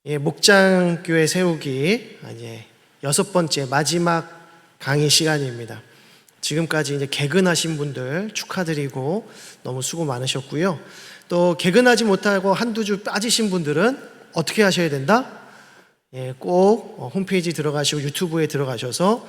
목장교회 세우기 이제 6번째 마지막 강의 시간입니다. 지금까지 이제 개근하신 분들 축하드리고 너무 수고 많으셨고요. 또 개근하지 못하고 한두 주 빠지신 분들은 어떻게 하셔야 된다? 꼭 홈페이지 들어가시고 유튜브에 들어가셔서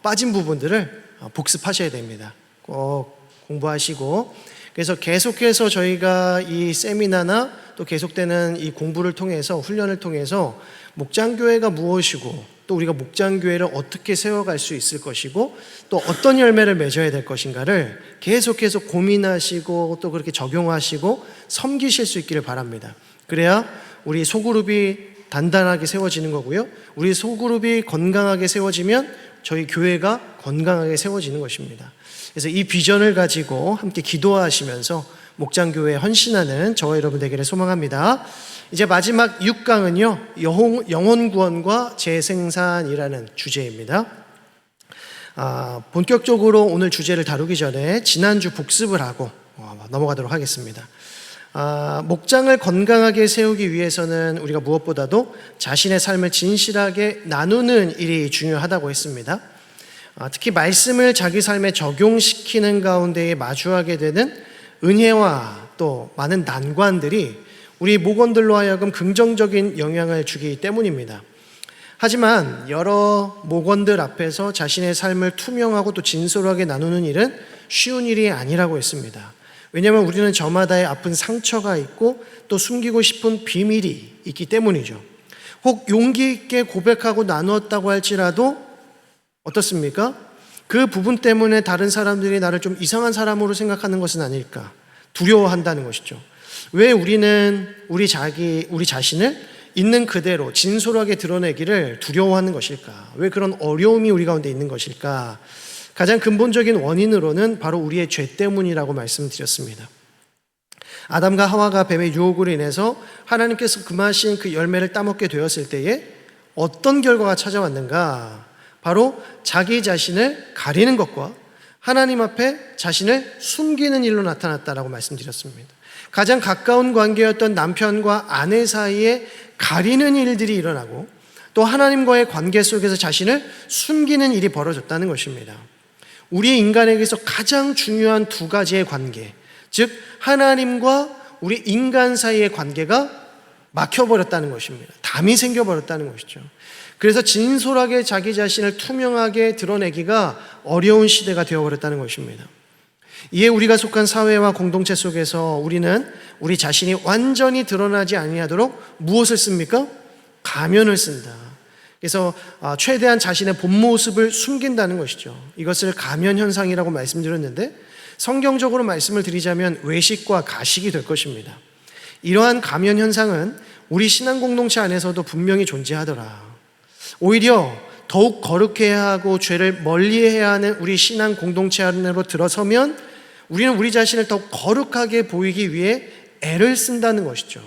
빠진 부분들을 복습하셔야 됩니다. 꼭 공부하시고, 그래서 계속해서 저희가 이 세미나나 또 계속되는 이 공부를 통해서, 훈련을 통해서 목장교회가 무엇이고 또 우리가 목장교회를 어떻게 세워갈 수 있을 것이고 또 어떤 열매를 맺어야 될 것인가를 계속해서 고민하시고 또 그렇게 적용하시고 섬기실 수 있기를 바랍니다. 그래야 우리 소그룹이 단단하게 세워지는 거고요, 우리 소그룹이 건강하게 세워지면 저희 교회가 건강하게 세워지는 것입니다. 그래서 이 비전을 가지고 함께 기도하시면서 목장교회에 헌신하는 저와 여러분 되기를 소망합니다. 이제 마지막 6강은요 영혼구원과 재생산이라는 주제입니다. 본격적으로 오늘 주제를 다루기 전에 지난주 복습을 하고 넘어가도록 하겠습니다. 목장을 건강하게 세우기 위해서는 우리가 무엇보다도 자신의 삶을 진실하게 나누는 일이 중요하다고 했습니다. 특히 말씀을 자기 삶에 적용시키는 가운데에 마주하게 되는 은혜와 또 많은 난관들이 우리 목원들로 하여금 긍정적인 영향을 주기 때문입니다. 하지만 여러 목원들 앞에서 자신의 삶을 투명하고 또 진솔하게 나누는 일은 쉬운 일이 아니라고 했습니다. 왜냐하면 우리는 저마다의 아픈 상처가 있고 또 숨기고 싶은 비밀이 있기 때문이죠. 혹 용기 있게 고백하고 나누었다고 할지라도 어떻습니까? 그 부분 때문에 다른 사람들이 나를 좀 이상한 사람으로 생각하는 것은 아닐까 두려워한다는 것이죠. 왜 우리는 우리 자신을 있는 그대로 진솔하게 드러내기를 두려워하는 것일까? 왜 그런 어려움이 우리 가운데 있는 것일까? 가장 근본적인 원인으로는 바로 우리의 죄 때문이라고 말씀드렸습니다. 아담과 하와가 뱀의 유혹으로 인해서 하나님께서 금하신 그 열매를 따먹게 되었을 때에 어떤 결과가 찾아왔는가? 바로 자기 자신을 가리는 것과 하나님 앞에 자신을 숨기는 일로 나타났다라고 말씀드렸습니다. 가장 가까운 관계였던 남편과 아내 사이에 가리는 일들이 일어나고 또 하나님과의 관계 속에서 자신을 숨기는 일이 벌어졌다는 것입니다. 우리 인간에게서 가장 중요한 두 가지의 관계, 즉 하나님과 우리 인간 사이의 관계가 막혀버렸다는 것입니다. 담이 생겨버렸다는 것이죠. 그래서 진솔하게 자기 자신을 투명하게 드러내기가 어려운 시대가 되어버렸다는 것입니다. 이에 우리가 속한 사회와 공동체 속에서 우리는 우리 자신이 완전히 드러나지 아니하도록 무엇을 씁니까? 가면을 쓴다. 그래서 최대한 자신의 본 모습을 숨긴다는 것이죠. 이것을 가면 현상이라고 말씀드렸는데 성경적으로 말씀을 드리자면 외식과 가식이 될 것입니다. 이러한 가면 현상은 우리 신앙 공동체 안에서도 분명히 존재하더라. 오히려 더욱 거룩해야 하고 죄를 멀리해야 하는 우리 신앙 공동체 안으로 들어서면 우리는 우리 자신을 더욱 거룩하게 보이기 위해 애를 쓴다는 것이죠.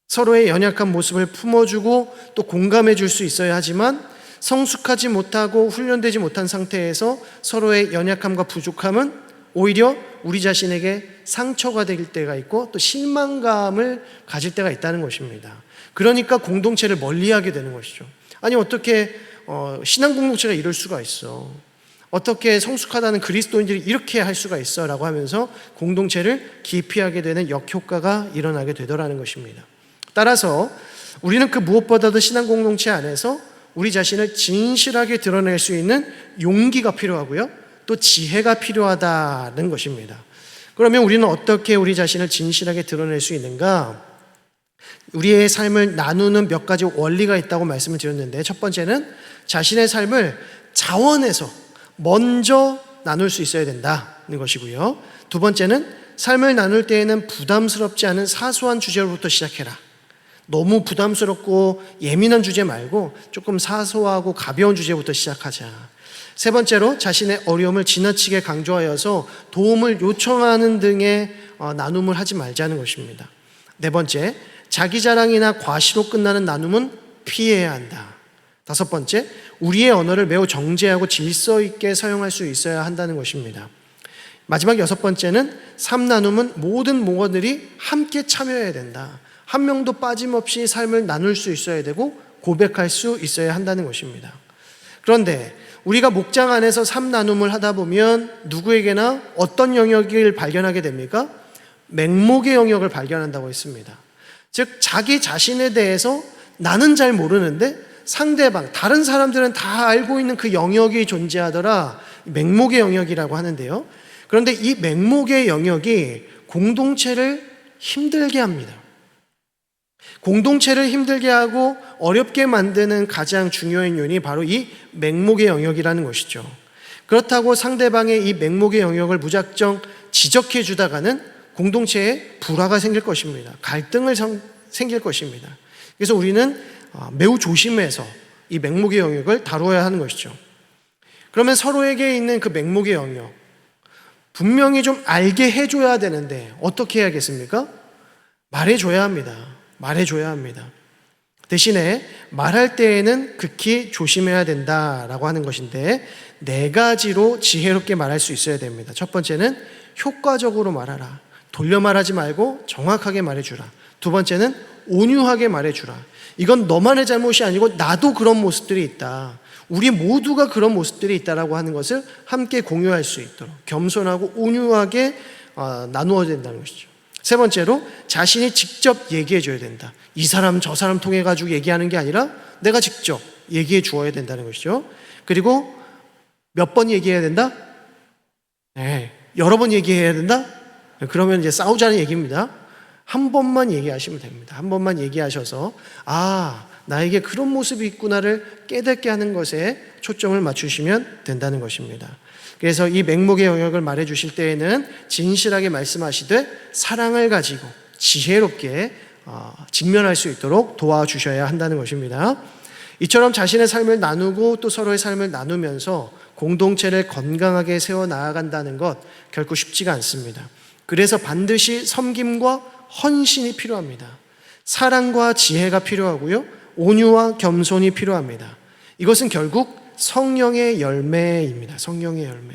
서로의 연약한 모습을 품어주고 또 공감해 줄 수 있어야 하지만 성숙하지 못하고 훈련되지 못한 상태에서 서로의 연약함과 부족함은 오히려 우리 자신에게 상처가 될 때가 있고 또 실망감을 가질 때가 있다는 것입니다. 그러니까 공동체를 멀리하게 되는 것이죠. 아니 어떻게 신앙 공동체가 이럴 수가 있어? 어떻게 성숙하다는 그리스도인들이 이렇게 할 수가 있어? 라고 하면서 공동체를 기피하게 되는 역효과가 일어나게 되더라는 것입니다. 따라서 우리는 그 무엇보다도 신앙 공동체 안에서 우리 자신을 진실하게 드러낼 수 있는 용기가 필요하고요, 또 지혜가 필요하다는 것입니다. 그러면 우리는 어떻게 우리 자신을 진실하게 드러낼 수 있는가? 우리의 삶을 나누는 몇 가지 원리가 있다고 말씀을 드렸는데, 첫 번째는 자신의 삶을 자원해서 먼저 나눌 수 있어야 된다는 것이고요, 두 번째는 삶을 나눌 때에는 부담스럽지 않은 사소한 주제로부터 시작해라. 너무 부담스럽고 예민한 주제 말고 조금 사소하고 가벼운 주제부터 시작하자. 세 번째로 자신의 어려움을 지나치게 강조하여서 도움을 요청하는 등의 나눔을 하지 말자는 것입니다. 네 번째, 자기 자랑이나 과시로 끝나는 나눔은 피해야 한다. 다섯 번째, 우리의 언어를 매우 정제하고 질서 있게 사용할 수 있어야 한다는 것입니다. 마지막 여섯 번째는 삶 나눔은 모든 목원들이 함께 참여해야 된다. 한 명도 빠짐없이 삶을 나눌 수 있어야 되고 고백할 수 있어야 한다는 것입니다. 그런데 우리가 목장 안에서 삶 나눔을 하다 보면 누구에게나 어떤 영역을 발견하게 됩니까? 맹목의 영역을 발견한다고 했습니다. 즉 자기 자신에 대해서 나는 잘 모르는데 상대방, 다른 사람들은 다 알고 있는 그 영역이 존재하더라. 맹목의 영역이라고 하는데요. 그런데 이 맹목의 영역이 공동체를 힘들게 합니다. 공동체를 힘들게 하고 어렵게 만드는 가장 중요한 요인이 바로 이 맹목의 영역이라는 것이죠. 그렇다고 상대방의 이 맹목의 영역을 무작정 지적해 주다가는 공동체에 불화가 생길 것입니다. 갈등을 생길 것입니다. 그래서 우리는 매우 조심해서 이 맹목의 영역을 다루어야 하는 것이죠. 그러면 서로에게 있는 그 맹목의 영역, 분명히 좀 알게 해줘야 되는데 어떻게 해야겠습니까? 말해줘야 합니다. 말해줘야 합니다. 대신에 말할 때에는 극히 조심해야 된다라고 하는 것인데 네 가지로 지혜롭게 말할 수 있어야 됩니다. 첫 번째는 효과적으로 말하라. 돌려 말하지 말고 정확하게 말해주라. 두 번째는 온유하게 말해주라. 이건 너만의 잘못이 아니고 나도 그런 모습들이 있다. 우리 모두가 그런 모습들이 있다라고 하는 것을 함께 공유할 수 있도록 겸손하고 온유하게 나누어야 된다는 것이죠. 세 번째로 자신이 직접 얘기해 줘야 된다. 이 사람 저 사람 통해 가지고 얘기하는 게 아니라 내가 직접 얘기해 주어야 된다는 것이죠. 그리고 몇 번 얘기해야 된다? 네, 여러 번 얘기해야 된다? 그러면 이제 싸우자는 얘기입니다. 한 번만 얘기하시면 됩니다. 한 번만 얘기하셔서 나에게 그런 모습이 있구나를 깨닫게 하는 것에 초점을 맞추시면 된다는 것입니다. 그래서 이 맹목의 영역을 말해 주실 때에는 진실하게 말씀하시되 사랑을 가지고 지혜롭게 직면할 수 있도록 도와주셔야 한다는 것입니다. 이처럼 자신의 삶을 나누고 또 서로의 삶을 나누면서 공동체를 건강하게 세워 나아간다는 것 결코 쉽지가 않습니다. 그래서 반드시 섬김과 헌신이 필요합니다. 사랑과 지혜가 필요하고요. 온유와 겸손이 필요합니다. 이것은 결국 성령의 열매입니다. 성령의 열매.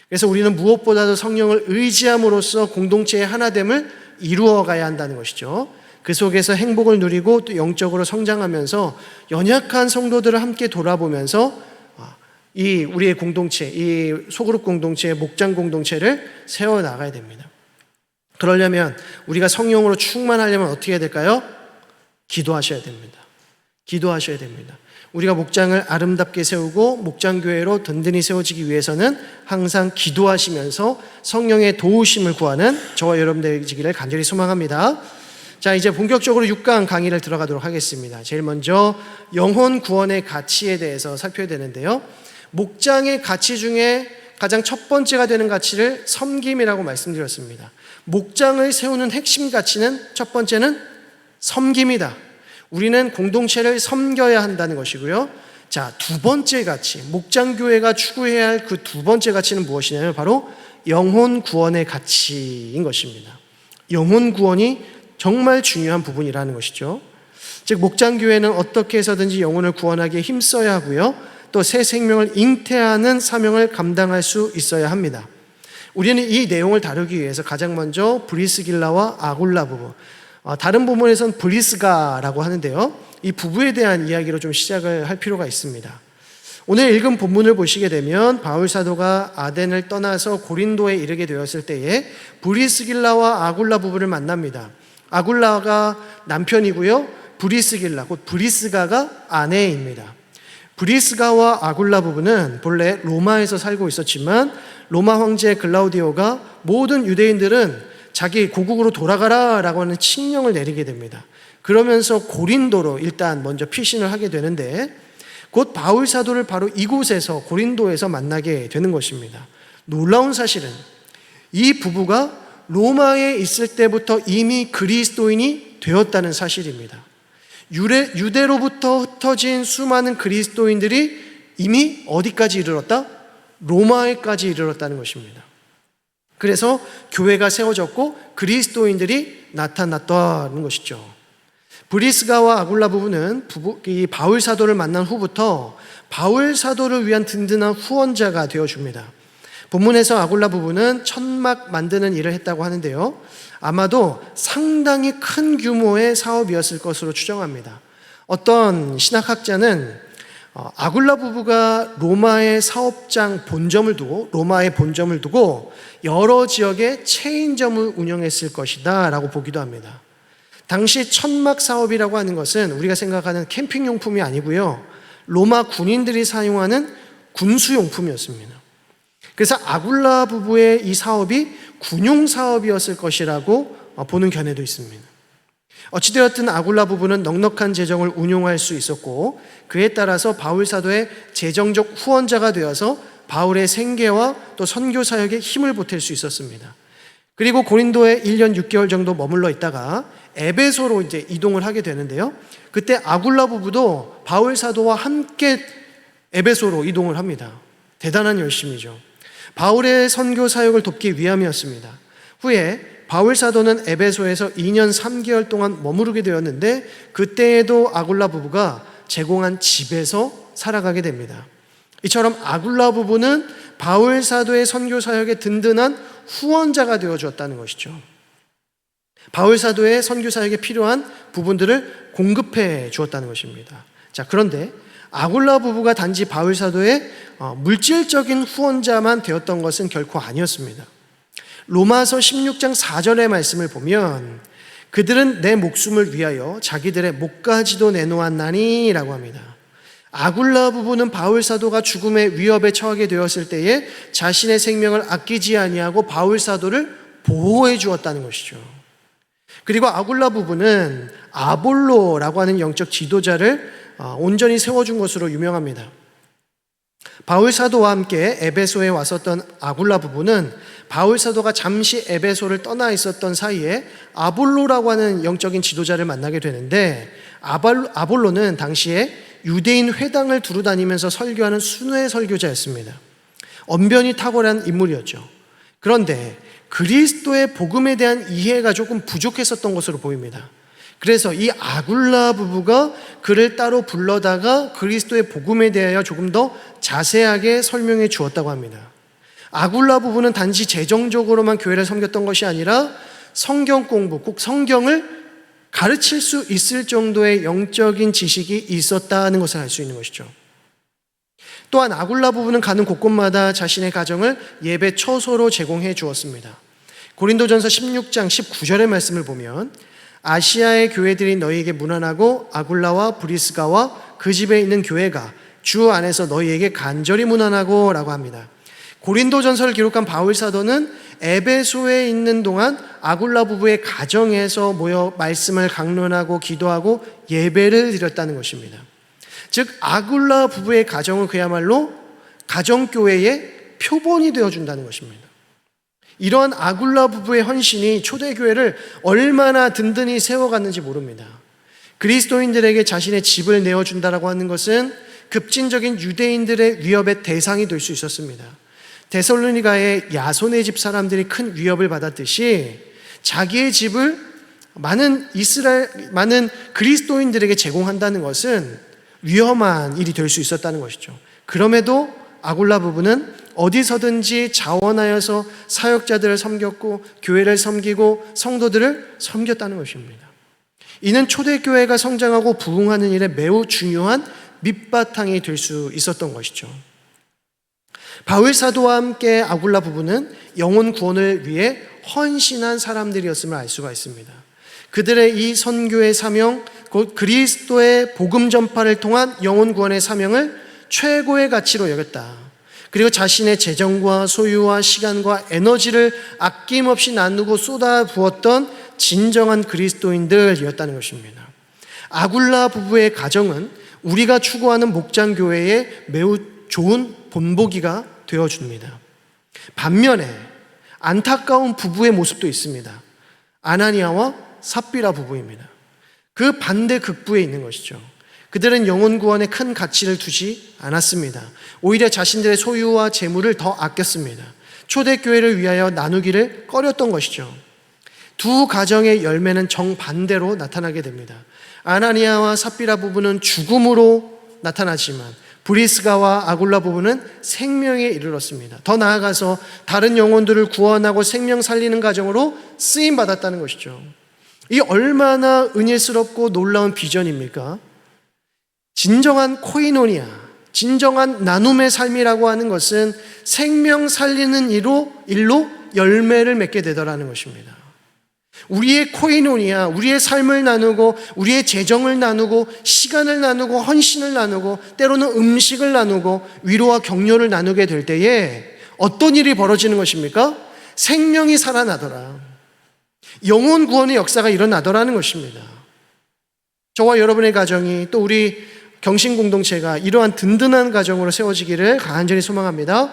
그래서 우리는 무엇보다도 성령을 의지함으로써 공동체의 하나됨을 이루어가야 한다는 것이죠. 그 속에서 행복을 누리고 또 영적으로 성장하면서 연약한 성도들을 함께 돌아보면서 이 우리의 공동체, 이 소그룹 공동체의 목장 공동체를 세워나가야 됩니다. 그러려면 우리가 성령으로 충만하려면 어떻게 해야 될까요? 기도하셔야 됩니다. 기도하셔야 됩니다. 우리가 목장을 아름답게 세우고 목장교회로 든든히 세워지기 위해서는 항상 기도하시면서 성령의 도우심을 구하는 저와 여러분들 되시기를 간절히 소망합니다. 자, 이제 본격적으로 6강 강의를 들어가도록 하겠습니다. 제일 먼저 영혼 구원의 가치에 대해서 살펴야 되는데요. 목장의 가치 중에 가장 첫 번째가 되는 가치를 섬김이라고 말씀드렸습니다. 목장을 세우는 핵심 가치는 첫 번째는 섬김이다. 우리는 공동체를 섬겨야 한다는 것이고요. 자, 두 번째 가치, 목장교회가 추구해야 할 그 두 번째 가치는 무엇이냐면 바로 영혼 구원의 가치인 것입니다. 영혼 구원이 정말 중요한 부분이라는 것이죠. 즉 목장교회는 어떻게 해서든지 영혼을 구원하기에 힘써야 하고요. 또 새 생명을 잉태하는 사명을 감당할 수 있어야 합니다. 우리는 이 내용을 다루기 위해서 가장 먼저 브리스길라와 아굴라 부부, 다른 본문에서는 브리스가라고 하는데요. 이 부부에 대한 이야기로 좀 시작을 할 필요가 있습니다. 오늘 읽은 본문을 보시게 되면 바울 사도가 아덴을 떠나서 고린도에 이르게 되었을 때에 브리스길라와 아굴라 부부를 만납니다. 아굴라가 남편이고요. 브리스길라, 곧 브리스가가 아내입니다. 브리스가와 아굴라 부부는 본래 로마에서 살고 있었지만 로마 황제 글라우디오가 모든 유대인들은 자기 고국으로 돌아가라 라고 하는 칙령을 내리게 됩니다. 그러면서 고린도로 일단 먼저 피신을 하게 되는데 곧 바울 사도를 바로 이곳에서 고린도에서 만나게 되는 것입니다. 놀라운 사실은 이 부부가 로마에 있을 때부터 이미 그리스도인이 되었다는 사실입니다. 유대로부터 흩어진 수많은 그리스도인들이 이미 어디까지 이르렀다? 로마에까지 이르렀다는 것입니다. 그래서 교회가 세워졌고 그리스도인들이 나타났다는 것이죠. 브리스가와 아굴라 부부는 이 바울 사도를 만난 후부터 바울 사도를 위한 든든한 후원자가 되어줍니다. 본문에서 아굴라 부부는 천막 만드는 일을 했다고 하는데요. 아마도 상당히 큰 규모의 사업이었을 것으로 추정합니다. 어떤 신학학자는 아굴라 부부가 로마의 본점을 두고 여러 지역에 체인점을 운영했을 것이다 라고 보기도 합니다. 당시 천막 사업이라고 하는 것은 우리가 생각하는 캠핑용품이 아니고요, 로마 군인들이 사용하는 군수용품이었습니다. 그래서 아굴라 부부의 이 사업이 군용 사업이었을 것이라고 보는 견해도 있습니다. 어찌되었든 아굴라 부부는 넉넉한 재정을 운용할 수 있었고, 그에 따라서 바울 사도의 재정적 후원자가 되어서 바울의 생계와 또 선교 사역에 힘을 보탤 수 있었습니다. 그리고 고린도에 1년 6개월 정도 머물러 있다가 에베소로 이제 이동을 하게 되는데요. 그때 아굴라 부부도 바울 사도와 함께 에베소로 이동을 합니다. 대단한 열심이죠. 바울의 선교 사역을 돕기 위함이었습니다. 후에 바울 사도는 에베소에서 2년 3개월 동안 머무르게 되었는데, 그때에도 아굴라 부부가 제공한 집에서 살아가게 됩니다. 이처럼 아굴라 부부는 바울 사도의 선교 사역에 든든한 후원자가 되어 주었다는 것이죠. 바울 사도의 선교 사역에 필요한 부분들을 공급해 주었다는 것입니다. 자, 그런데 아굴라 부부가 단지 바울 사도의 물질적인 후원자만 되었던 것은 결코 아니었습니다. 로마서 16장 4절의 말씀을 보면 그들은 내 목숨을 위하여 자기들의 목까지도 내놓았나니 라고 합니다. 아굴라 부부는 바울 사도가 죽음의 위협에 처하게 되었을 때에 자신의 생명을 아끼지 아니하고 바울 사도를 보호해 주었다는 것이죠. 그리고 아굴라 부부는 아볼로라고 하는 영적 지도자를 온전히 세워준 것으로 유명합니다. 바울 사도와 함께 에베소에 왔었던 아굴라 부부는 바울 사도가 잠시 에베소를 떠나 있었던 사이에 아볼로라고 하는 영적인 지도자를 만나게 되는데, 아볼로는 당시에 유대인 회당을 두루다니면서 설교하는 순회 설교자였습니다. 언변이 탁월한 인물이었죠. 그런데 그리스도의 복음에 대한 이해가 조금 부족했었던 것으로 보입니다. 그래서 이 아굴라 부부가 그를 따로 불러다가 그리스도의 복음에 대하여 조금 더 자세하게 설명해 주었다고 합니다. 아굴라 부부는 단지 재정적으로만 교회를 섬겼던 것이 아니라 성경 공부, 꼭 성경을 가르칠 수 있을 정도의 영적인 지식이 있었다는 것을 알 수 있는 것이죠. 또한 아굴라 부부는 가는 곳곳마다 자신의 가정을 예배 처소로 제공해 주었습니다. 고린도전서 16장 19절의 말씀을 보면 아시아의 교회들이 너희에게 문안하고 아굴라와 브리스가와 그 집에 있는 교회가 주 안에서 너희에게 간절히 문안하고 라고 합니다. 고린도전서를 기록한 바울 사도는 에베소에 있는 동안 아굴라 부부의 가정에서 모여 말씀을 강론하고 기도하고 예배를 드렸다는 것입니다. 즉 아굴라 부부의 가정은 그야말로 가정교회의 표본이 되어준다는 것입니다. 이러한 아굴라 부부의 헌신이 초대교회를 얼마나 든든히 세워갔는지 모릅니다. 그리스도인들에게 자신의 집을 내어준다라고 하는 것은 급진적인 유대인들의 위협의 대상이 될 수 있었습니다. 데살로니가의 야손의 집 사람들이 큰 위협을 받았듯이 자기의 집을 많은 그리스도인들에게 제공한다는 것은 위험한 일이 될 수 있었다는 것이죠. 그럼에도 아굴라 부부는 어디서든지 자원하여서 사역자들을 섬겼고 교회를 섬기고 성도들을 섬겼다는 것입니다. 이는 초대교회가 성장하고 부흥하는 일에 매우 중요한 밑바탕이 될 수 있었던 것이죠. 바울 사도와 함께 아굴라 부부는 영혼 구원을 위해 헌신한 사람들이었음을 알 수가 있습니다. 그들의 이 선교의 사명, 곧 그리스도의 복음 전파를 통한 영혼 구원의 사명을 최고의 가치로 여겼다. 그리고 자신의 재정과 소유와 시간과 에너지를 아낌없이 나누고 쏟아부었던 진정한 그리스도인들이었다는 것입니다. 아굴라 부부의 가정은 우리가 추구하는 목장교회의 매우 좋은 본보기가 되어줍니다. 반면에 안타까운 부부의 모습도 있습니다. 아나니아와 삽비라 부부입니다. 그 반대 극부에 있는 것이죠. 그들은 영혼 구원에 큰 가치를 두지 않았습니다. 오히려 자신들의 소유와 재물을 더 아꼈습니다. 초대교회를 위하여 나누기를 꺼렸던 것이죠. 두 가정의 열매는 정반대로 나타나게 됩니다. 아나니아와 삽비라 부부는 죽음으로 나타나지만 브리스가와 아굴라 부부는 생명에 이르렀습니다. 더 나아가서 다른 영혼들을 구원하고 생명 살리는 과정으로 쓰임 받았다는 것이죠. 이 얼마나 은혜스럽고 놀라운 비전입니까? 진정한 코이노니아, 진정한 나눔의 삶이라고 하는 것은 생명 살리는 일로 열매를 맺게 되더라는 것입니다. 우리의 코이노니아, 우리의 삶을 나누고 우리의 재정을 나누고 시간을 나누고 헌신을 나누고 때로는 음식을 나누고 위로와 격려를 나누게 될 때에 어떤 일이 벌어지는 것입니까? 생명이 살아나더라. 영혼 구원의 역사가 일어나더라는 것입니다. 저와 여러분의 가정이 또 우리 경신 공동체가 이러한 든든한 가정으로 세워지기를 간절히 소망합니다.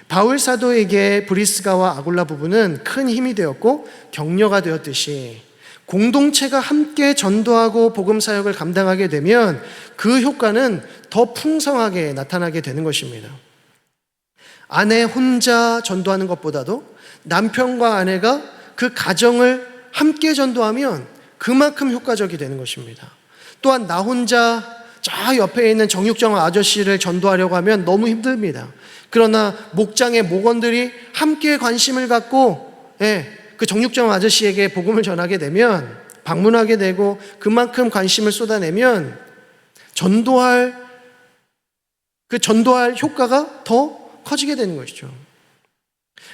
바울 사도에게 브리스가와 아굴라 부부는 큰 힘이 되었고 격려가 되었듯이 공동체가 함께 전도하고 복음 사역을 감당하게 되면 그 효과는 더 풍성하게 나타나게 되는 것입니다. 아내 혼자 전도하는 것보다도 남편과 아내가 그 가정을 함께 전도하면 그만큼 효과적이 되는 것입니다. 또한 나 혼자 저 옆에 있는 정육점 아저씨를 전도하려고 하면 너무 힘듭니다. 그러나 목장의 목원들이 함께 관심을 갖고 그 정육점 아저씨에게 복음을 전하게 되면, 방문하게 되고 그만큼 관심을 쏟아내면 전도할 효과가 더 커지게 되는 것이죠.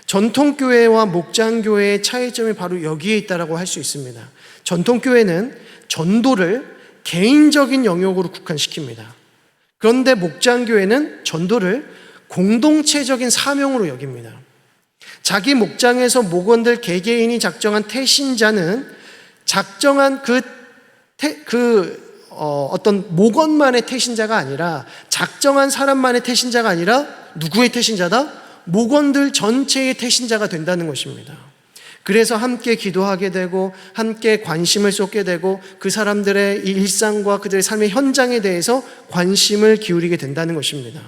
전통교회와 목장교회의 차이점이 바로 여기에 있다고 할 수 있습니다. 전통교회는 전도를 개인적인 영역으로 국한시킵니다. 그런데 목장교회는 전도를 공동체적인 사명으로 여깁니다. 자기 목장에서 목원들 개개인이 작정한 태신자는 작정한 어떤 목원만의 태신자가 아니라, 작정한 사람만의 태신자가 아니라 누구의 태신자다? 목원들 전체의 태신자가 된다는 것입니다. 그래서 함께 기도하게 되고 함께 관심을 쏟게 되고 그 사람들의 일상과 그들의 삶의 현장에 대해서 관심을 기울이게 된다는 것입니다.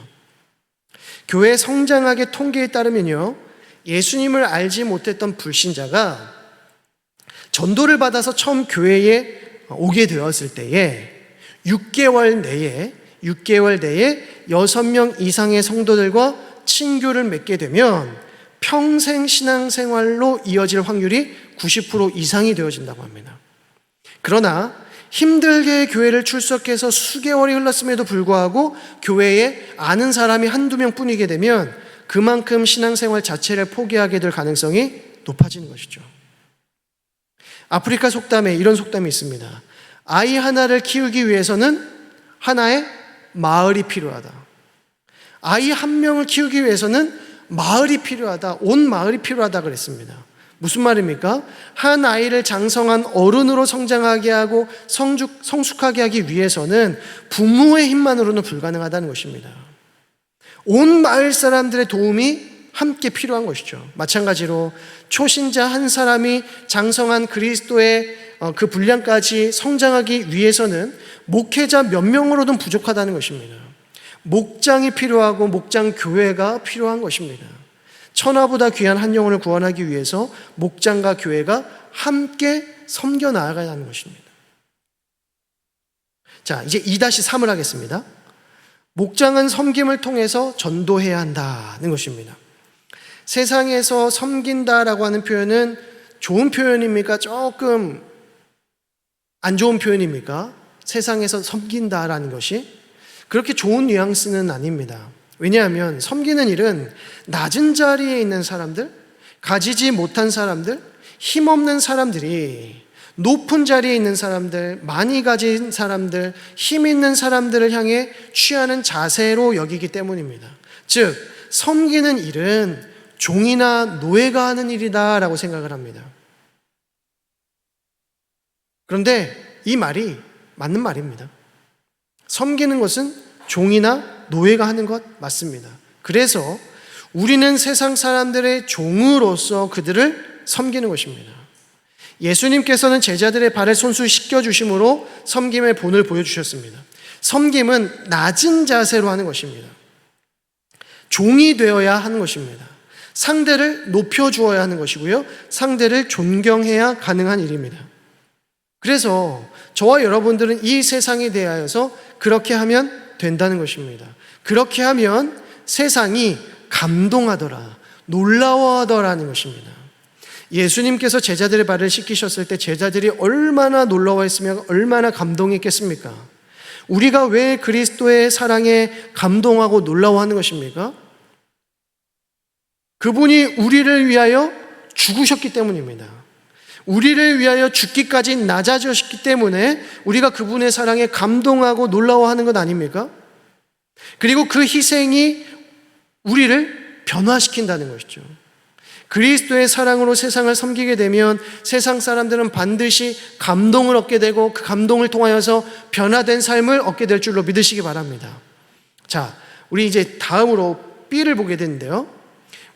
교회 성장학의 통계에 따르면요, 예수님을 알지 못했던 불신자가 전도를 받아서 처음 교회에 오게 되었을 때에 6개월 내에 6명 이상의 성도들과 친교를 맺게 되면 평생 신앙생활로 이어질 확률이 90% 이상이 되어진다고 합니다. 그러나 힘들게 교회를 출석해서 수개월이 흘렀음에도 불구하고 교회에 아는 사람이 한두 명뿐이게 되면 그만큼 신앙생활 자체를 포기하게 될 가능성이 높아지는 것이죠. 아프리카 속담에 이런 속담이 있습니다. 아이 하나를 키우기 위해서는 하나의 마을이 필요하다. 아이 한 명을 키우기 위해서는 마을이 필요하다, 온 마을이 필요하다 그랬습니다. 무슨 말입니까? 한 아이를 장성한 어른으로 성장하게 하고 성숙하게 하기 위해서는 부모의 힘만으로는 불가능하다는 것입니다. 온 마을 사람들의 도움이 함께 필요한 것이죠. 마찬가지로 초신자 한 사람이 장성한 그리스도의 그 분량까지 성장하기 위해서는 목회자 몇 명으로든 부족하다는 것입니다. 목장이 필요하고 목장 교회가 필요한 것입니다. 천하보다 귀한 한 영혼을 구원하기 위해서 목장과 교회가 함께 섬겨 나아가야 하는 것입니다. 자, 이제 2-3을 하겠습니다. 목장은 섬김을 통해서 전도해야 한다는 것입니다. 세상에서 섬긴다라고 하는 표현은 좋은 표현입니까? 조금 안 좋은 표현입니까? 세상에서 섬긴다라는 것이 그렇게 좋은 뉘앙스는 아닙니다. 왜냐하면 섬기는 일은 낮은 자리에 있는 사람들, 가지지 못한 사람들, 힘없는 사람들이 높은 자리에 있는 사람들, 많이 가진 사람들, 힘 있는 사람들을 향해 취하는 자세로 여기기 때문입니다. 즉, 섬기는 일은 종이나 노예가 하는 일이다라고 생각을 합니다. 그런데 이 말이 맞는 말입니다. 섬기는 것은 종이나 노예가 하는 것 맞습니다. 그래서 우리는 세상 사람들의 종으로서 그들을 섬기는 것입니다. 예수님께서는 제자들의 발에 손수 씻겨주심으로 섬김의 본을 보여주셨습니다. 섬김은 낮은 자세로 하는 것입니다. 종이 되어야 하는 것입니다. 상대를 높여주어야 하는 것이고요, 상대를 존경해야 가능한 일입니다. 그래서 저와 여러분들은 이 세상에 대하여서 그렇게 하면 된다는 것입니다. 그렇게 하면 세상이 감동하더라, 놀라워하더라는 것입니다. 예수님께서 제자들의 발을 씻기셨을 때 제자들이 얼마나 놀라워했으며 얼마나 감동했겠습니까? 우리가 왜 그리스도의 사랑에 감동하고 놀라워하는 것입니까? 그분이 우리를 위하여 죽으셨기 때문입니다. 우리를 위하여 죽기까지 낮아지셨기 때문에 우리가 그분의 사랑에 감동하고 놀라워하는 것 아닙니까? 그리고 그 희생이 우리를 변화시킨다는 것이죠. 그리스도의 사랑으로 세상을 섬기게 되면 세상 사람들은 반드시 감동을 얻게 되고 그 감동을 통하여서 변화된 삶을 얻게 될 줄로 믿으시기 바랍니다. 자, 우리 이제 다음으로 B를 보게 되는데요.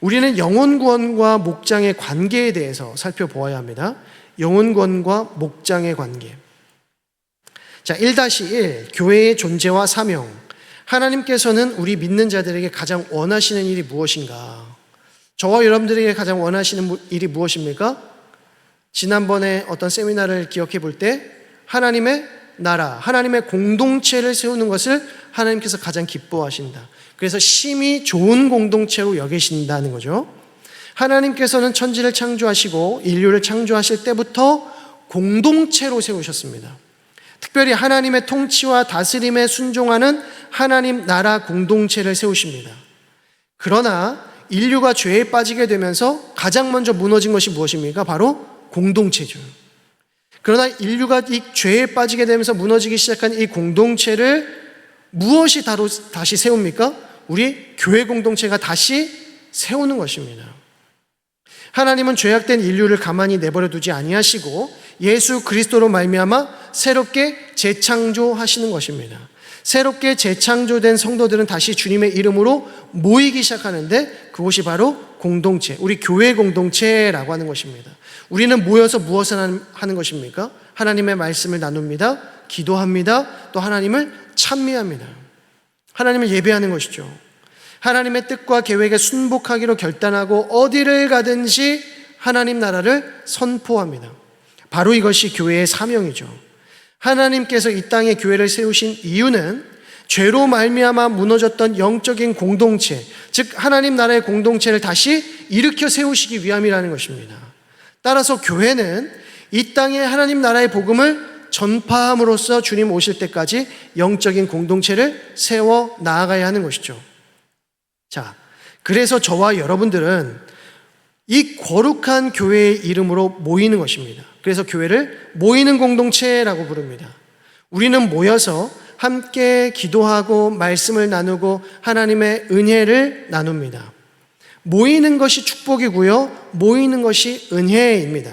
우리는 영혼구원과 목장의 관계에 대해서 살펴보아야 합니다. 영혼구원과 목장의 관계. 자, 1-1 교회의 존재와 사명. 하나님께서는 우리 믿는 자들에게 가장 원하시는 일이 무엇인가? 저와 여러분들에게 가장 원하시는 일이 무엇입니까? 지난번에 어떤 세미나를 기억해 볼 때 하나님의 나라, 하나님의 공동체를 세우는 것을 하나님께서 가장 기뻐하신다. 그래서 심히 좋은 공동체로 여기신다는 거죠. 하나님께서는 천지를 창조하시고 인류를 창조하실 때부터 공동체로 세우셨습니다. 특별히 하나님의 통치와 다스림에 순종하는 하나님 나라 공동체를 세우십니다. 그러나 인류가 죄에 빠지게 되면서 가장 먼저 무너진 것이 무엇입니까? 바로 공동체죠. 그러나 인류가 이 죄에 빠지게 되면서 무너지기 시작한 이 공동체를 무엇이 다시 세웁니까? 우리 교회 공동체가 다시 세우는 것입니다. 하나님은 죄악된 인류를 가만히 내버려 두지 아니하시고 예수 그리스도로 말미암아 새롭게 재창조하시는 것입니다. 새롭게 재창조된 성도들은 다시 주님의 이름으로 모이기 시작하는데 그것이 바로 공동체, 우리 교회 공동체라고 하는 것입니다. 우리는 모여서 무엇을 하는 것입니까? 하나님의 말씀을 나눕니다. 기도합니다. 또 하나님을 찬미합니다. 하나님을 예배하는 것이죠. 하나님의 뜻과 계획에 순복하기로 결단하고 어디를 가든지 하나님 나라를 선포합니다. 바로 이것이 교회의 사명이죠. 하나님께서 이 땅에 교회를 세우신 이유는 죄로 말미암아 무너졌던 영적인 공동체, 즉 하나님 나라의 공동체를 다시 일으켜 세우시기 위함이라는 것입니다. 따라서 교회는 이 땅에 하나님 나라의 복음을 전파함으로써 주님 오실 때까지 영적인 공동체를 세워 나아가야 하는 것이죠. 자, 그래서 저와 여러분들은 이 거룩한 교회의 이름으로 모이는 것입니다. 그래서 교회를 모이는 공동체라고 부릅니다. 우리는 모여서 함께 기도하고 말씀을 나누고 하나님의 은혜를 나눕니다. 모이는 것이 축복이고요, 모이는 것이 은혜입니다.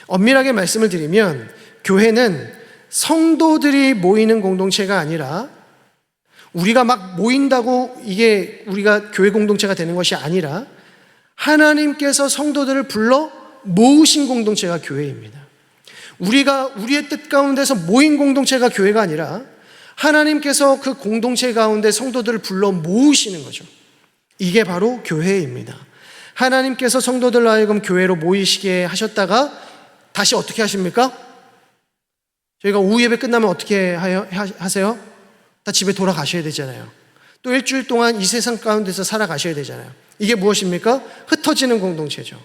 엄밀하게 말씀을 드리면 교회는 성도들이 모이는 공동체가 아니라 우리가 막 모인다고 이게 우리가 교회 공동체가 되는 것이 아니라 하나님께서 성도들을 불러 모으신 공동체가 교회입니다. 우리가 우리의 뜻 가운데서 모인 공동체가 교회가 아니라 하나님께서 그 공동체 가운데 성도들을 불러 모으시는 거죠. 이게 바로 교회입니다. 하나님께서 성도들로 하여금 교회로 모이시게 하셨다가 다시 어떻게 하십니까? 저희가 오후 예배 끝나면 어떻게 하세요? 다 집에 돌아가셔야 되잖아요. 또 일주일 동안 이 세상 가운데서 살아가셔야 되잖아요. 이게 무엇입니까? 흩어지는 공동체죠.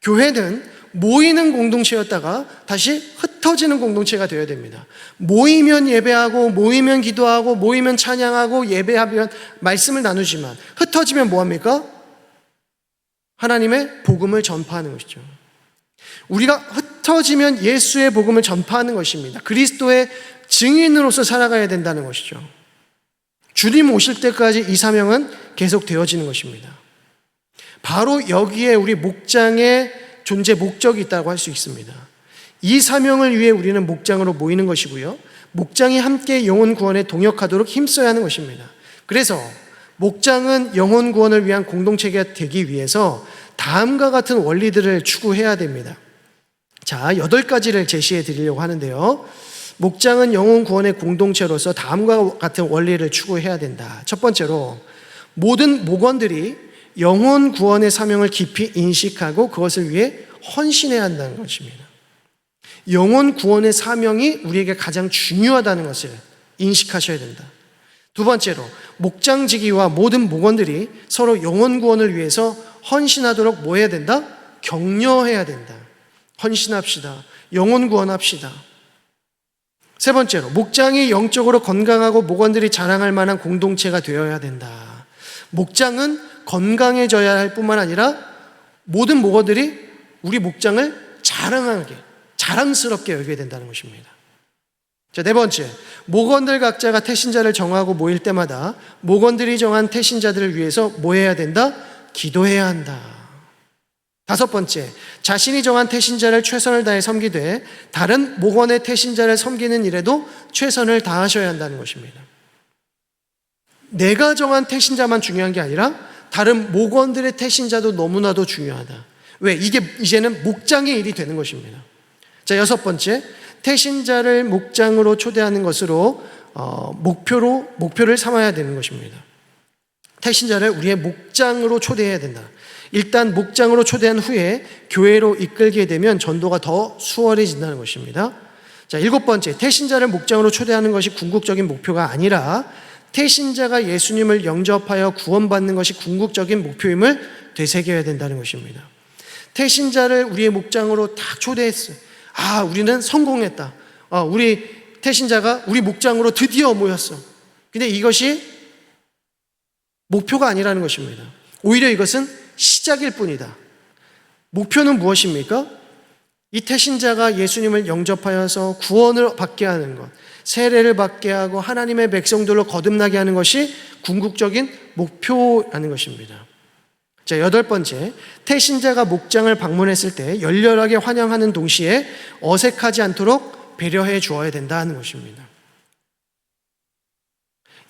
교회는 모이는 공동체였다가 다시 흩어지는 공동체가 되어야 됩니다. 모이면 예배하고 모이면 기도하고 모이면 찬양하고 예배하면 말씀을 나누지만 흩어지면 뭐합니까? 하나님의 복음을 전파하는 것이죠. 우리가 흩어지면 예수의 복음을 전파하는 것입니다. 그리스도의 증인으로서 살아가야 된다는 것이죠. 주님 오실 때까지 이 사명은 계속 되어지는 것입니다. 바로 여기에 우리 목장의 존재 목적이 있다고 할 수 있습니다. 이 사명을 위해 우리는 목장으로 모이는 것이고요, 목장이 함께 영혼 구원에 동역하도록 힘써야 하는 것입니다. 그래서 목장은 영혼 구원을 위한 공동체가 되기 위해서 다음과 같은 원리들을 추구해야 됩니다. 자, 8가지를 제시해 드리려고 하는데요. 목장은 영혼 구원의 공동체로서 다음과 같은 원리를 추구해야 된다. 첫 번째로, 모든 목원들이 영혼 구원의 사명을 깊이 인식하고 그것을 위해 헌신해야 한다는 것입니다. 영혼 구원의 사명이 우리에게 가장 중요하다는 것을 인식하셔야 된다. 두 번째로, 목장지기와 모든 목원들이 서로 영혼 구원을 위해서 헌신하도록 뭐 해야 된다? 격려해야 된다. 헌신합시다. 영혼 구원합시다. 세 번째로, 목장이 영적으로 건강하고 목원들이 자랑할 만한 공동체가 되어야 된다. 목장은 건강해져야 할 뿐만 아니라 모든 목원들이 우리 목장을 자랑스럽게 여겨야 된다는 것입니다. 자, 네 번째, 목원들 각자가 태신자를 정하고 모일 때마다 목원들이 정한 태신자들을 위해서 뭐 해야 된다? 기도해야 한다. 다섯 번째, 자신이 정한 태신자를 최선을 다해 섬기되 다른 목원의 태신자를 섬기는 일에도 최선을 다하셔야 한다는 것입니다. 내가 정한 태신자만 중요한 게 아니라 다른 목원들의 태신자도 너무나도 중요하다. 왜? 이게 이제는 목장의 일이 되는 것입니다. 자, 여섯 번째, 태신자를 목장으로 초대하는 것으로 목표를 삼아야 되는 것입니다. 태신자를 우리의 목장으로 초대해야 된다. 일단 목장으로 초대한 후에 교회로 이끌게 되면 전도가 더 수월해진다는 것입니다. 자, 일곱 번째, 태신자를 목장으로 초대하는 것이 궁극적인 목표가 아니라 태신자가 예수님을 영접하여 구원받는 것이 궁극적인 목표임을 되새겨야 된다는 것입니다. 태신자를 우리의 목장으로 딱 초대했어요. 아, 우리는 성공했다. 우리 태신자가 우리 목장으로 드디어 모였어. 근데 이것이 목표가 아니라는 것입니다. 오히려 이것은 시작일 뿐이다. 목표는 무엇입니까? 이 태신자가 예수님을 영접하여서 구원을 받게 하는 것, 세례를 받게 하고 하나님의 백성들로 거듭나게 하는 것이 궁극적인 목표라는 것입니다. 자, 여덟 번째, 태신자가 목장을 방문했을 때 열렬하게 환영하는 동시에 어색하지 않도록 배려해 주어야 된다는 것입니다.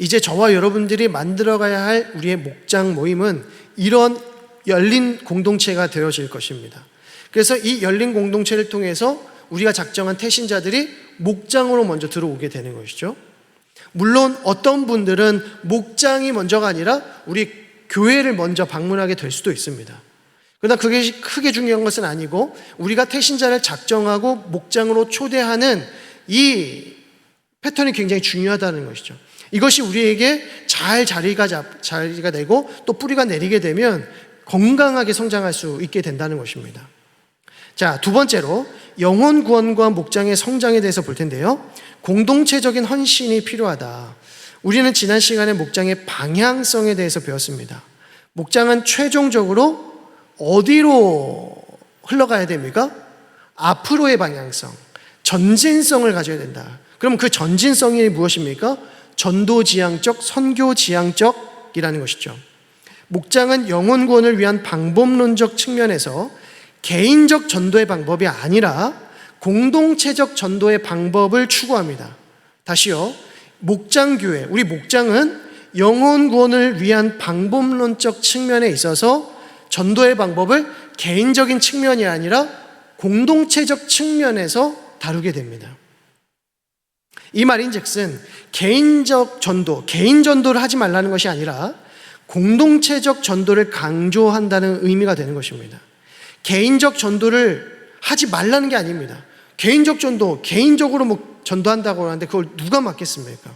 이제 저와 여러분들이 만들어가야 할 우리의 목장 모임은 이런 열린 공동체가 되어질 것입니다. 그래서 이 열린 공동체를 통해서 우리가 작정한 태신자들이 목장으로 먼저 들어오게 되는 것이죠. 물론 어떤 분들은 목장이 먼저가 아니라 우리 교회를 먼저 방문하게 될 수도 있습니다. 그러나 그게 크게 중요한 것은 아니고 우리가 태신자를 작정하고 목장으로 초대하는 이 패턴이 굉장히 중요하다는 것이죠. 이것이 우리에게 잘 자리가 되고 또 뿌리가 내리게 되면 건강하게 성장할 수 있게 된다는 것입니다. 자, 두 번째로 영혼 구원과 목장의 성장에 대해서 볼 텐데요. 공동체적인 헌신이 필요하다. 우리는 지난 시간에 목장의 방향성에 대해서 배웠습니다. 목장은 최종적으로 어디로 흘러가야 됩니까? 앞으로의 방향성, 전진성을 가져야 된다. 그럼 그 전진성이 무엇입니까? 전도지향적, 선교지향적이라는 것이죠. 목장은 영혼 구원을 위한 방법론적 측면에서 개인적 전도의 방법이 아니라 공동체적 전도의 방법을 추구합니다. 다시요, 목장교회, 우리 목장은 영혼 구원을 위한 방법론적 측면에 있어서 전도의 방법을 개인적인 측면이 아니라 공동체적 측면에서 다루게 됩니다. 이 말인즉슨 개인적 전도, 개인 전도를 하지 말라는 것이 아니라 공동체적 전도를 강조한다는 의미가 되는 것입니다. 개인적 전도를 하지 말라는 게 아닙니다. 개인적 전도, 개인적으로 전도한다고 하는데 그걸 누가 맡겠습니까?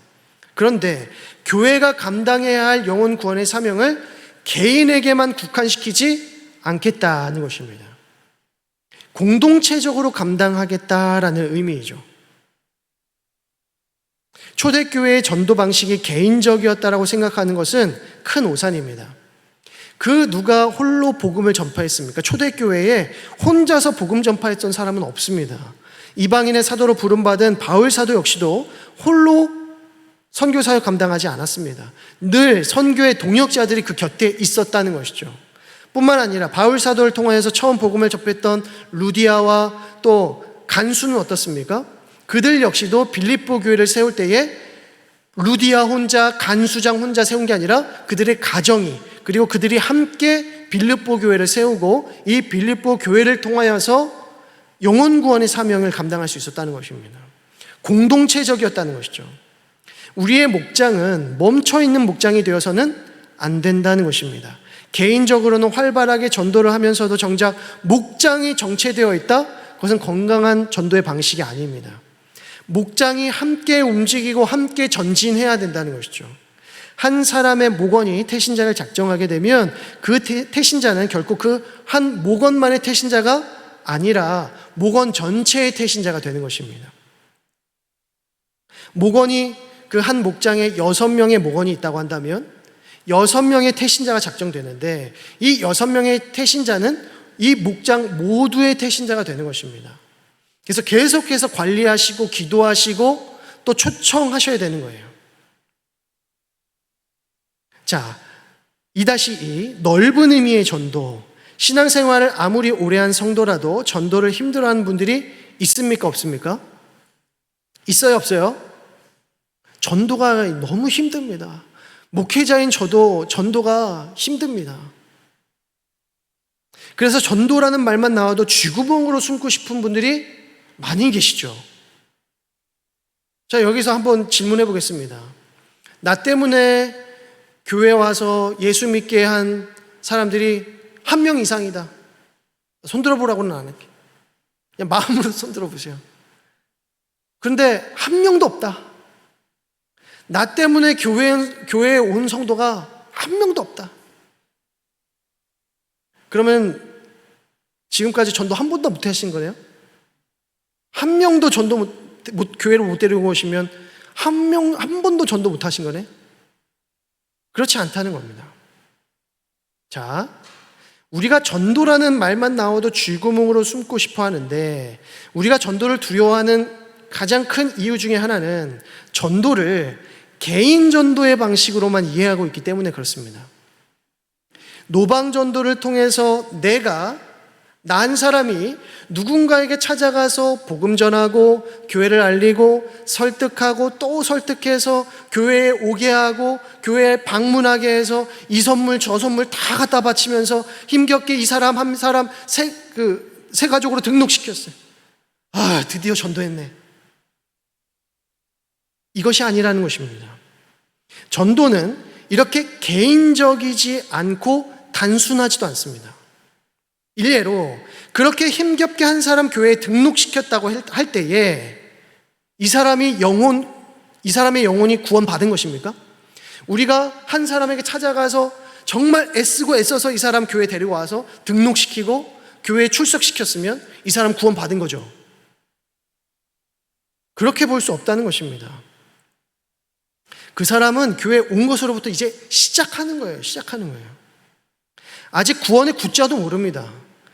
그런데 교회가 감당해야 할 영혼 구원의 사명을 개인에게만 국한시키지 않겠다는 것입니다. 공동체적으로 감당하겠다라는 의미이죠. 초대교회의 전도 방식이 개인적이었다라고 생각하는 것은 큰 오산입니다. 그 누가 홀로 복음을 전파했습니까? 초대교회에 혼자서 복음 전파했던 사람은 없습니다. 이방인의 사도로 부름받은 바울 사도 역시도 홀로 선교사역 감당하지 않았습니다. 늘 선교의 동역자들이 그 곁에 있었다는 것이죠. 뿐만 아니라 바울 사도를 통하여서 처음 복음을 접했던 루디아와 또 간수는 어떻습니까? 그들 역시도 빌립보 교회를 세울 때에 루디아 혼자, 간수장 혼자 세운 게 아니라 그들의 가정이, 그리고 그들이 함께 빌립보 교회를 세우고 이 빌립보 교회를 통하여서 영혼 구원의 사명을 감당할 수 있었다는 것입니다. 공동체적이었다는 것이죠. 우리의 목장은 멈춰있는 목장이 되어서는 안 된다는 것입니다. 개인적으로는 활발하게 전도를 하면서도 정작 목장이 정체되어 있다? 그것은 건강한 전도의 방식이 아닙니다. 목장이 함께 움직이고 함께 전진해야 된다는 것이죠. 한 사람의 목원이 태신자를 작정하게 되면 그 태신자는 결코 그 한 목원만의 태신자가 아니라 목원 전체의 태신자가 되는 것입니다. 목원이 그 한 목장에 6명의 목원이 있다고 한다면 6명의 태신자가 작정되는데 이 6명의 태신자는 이 목장 모두의 태신자가 되는 것입니다. 그래서 계속해서 관리하시고 기도하시고 또 초청하셔야 되는 거예요. 자, 2-2 넓은 의미의 전도. 신앙생활을 아무리 오래한 성도라도 전도를 힘들어하는 분들이 있습니까? 없습니까? 있어요? 없어요? 전도가 너무 힘듭니다. 목회자인 저도 전도가 힘듭니다. 그래서 전도라는 말만 나와도 쥐구멍으로 숨고 싶은 분들이 많이 계시죠. 자, 여기서 한번 질문해 보겠습니다. 나 때문에 교회 와서 예수 믿게 한 사람들이 1명 이상이다. 손들어 보라고는 안 할게. 그냥 마음으로 손들어 보세요. 그런데 1명도 없다. 나 때문에 교회에 온 성도가 1명도 없다. 그러면 지금까지 전도 한 번도 못 하신 거네요? 1명도 전도 교회를 못 데리고 오시면 한 번도 전도 못 하신 거네? 그렇지 않다는 겁니다. 자, 우리가 전도라는 말만 나와도 쥐구멍으로 숨고 싶어 하는데 우리가 전도를 두려워하는 가장 큰 이유 중에 하나는 전도를 개인 전도의 방식으로만 이해하고 있기 때문에 그렇습니다. 노방 전도를 통해서 나 한 사람이 누군가에게 찾아가서 복음 전하고 교회를 알리고 설득하고 또 설득해서 교회에 오게 하고 교회에 방문하게 해서 이 선물 저 선물 다 갖다 바치면서 힘겹게 이 사람 한 사람 세 가족으로 등록시켰어요. 아, 드디어 전도했네. 이것이 아니라는 것입니다. 전도는 이렇게 개인적이지 않고 단순하지도 않습니다. 일례로 그렇게 힘겹게 한 사람 교회에 등록시켰다고 할 때에 이 사람의 영혼이 구원받은 것입니까? 우리가 한 사람에게 찾아가서 정말 애쓰고 애써서 이 사람 교회에 데리고 와서 등록시키고 교회에 출석시켰으면 이 사람 구원받은 거죠. 그렇게 볼 수 없다는 것입니다. 그 사람은 교회에 온 것으로부터 이제 시작하는 거예요. 아직 구원의 구자도 모릅니다.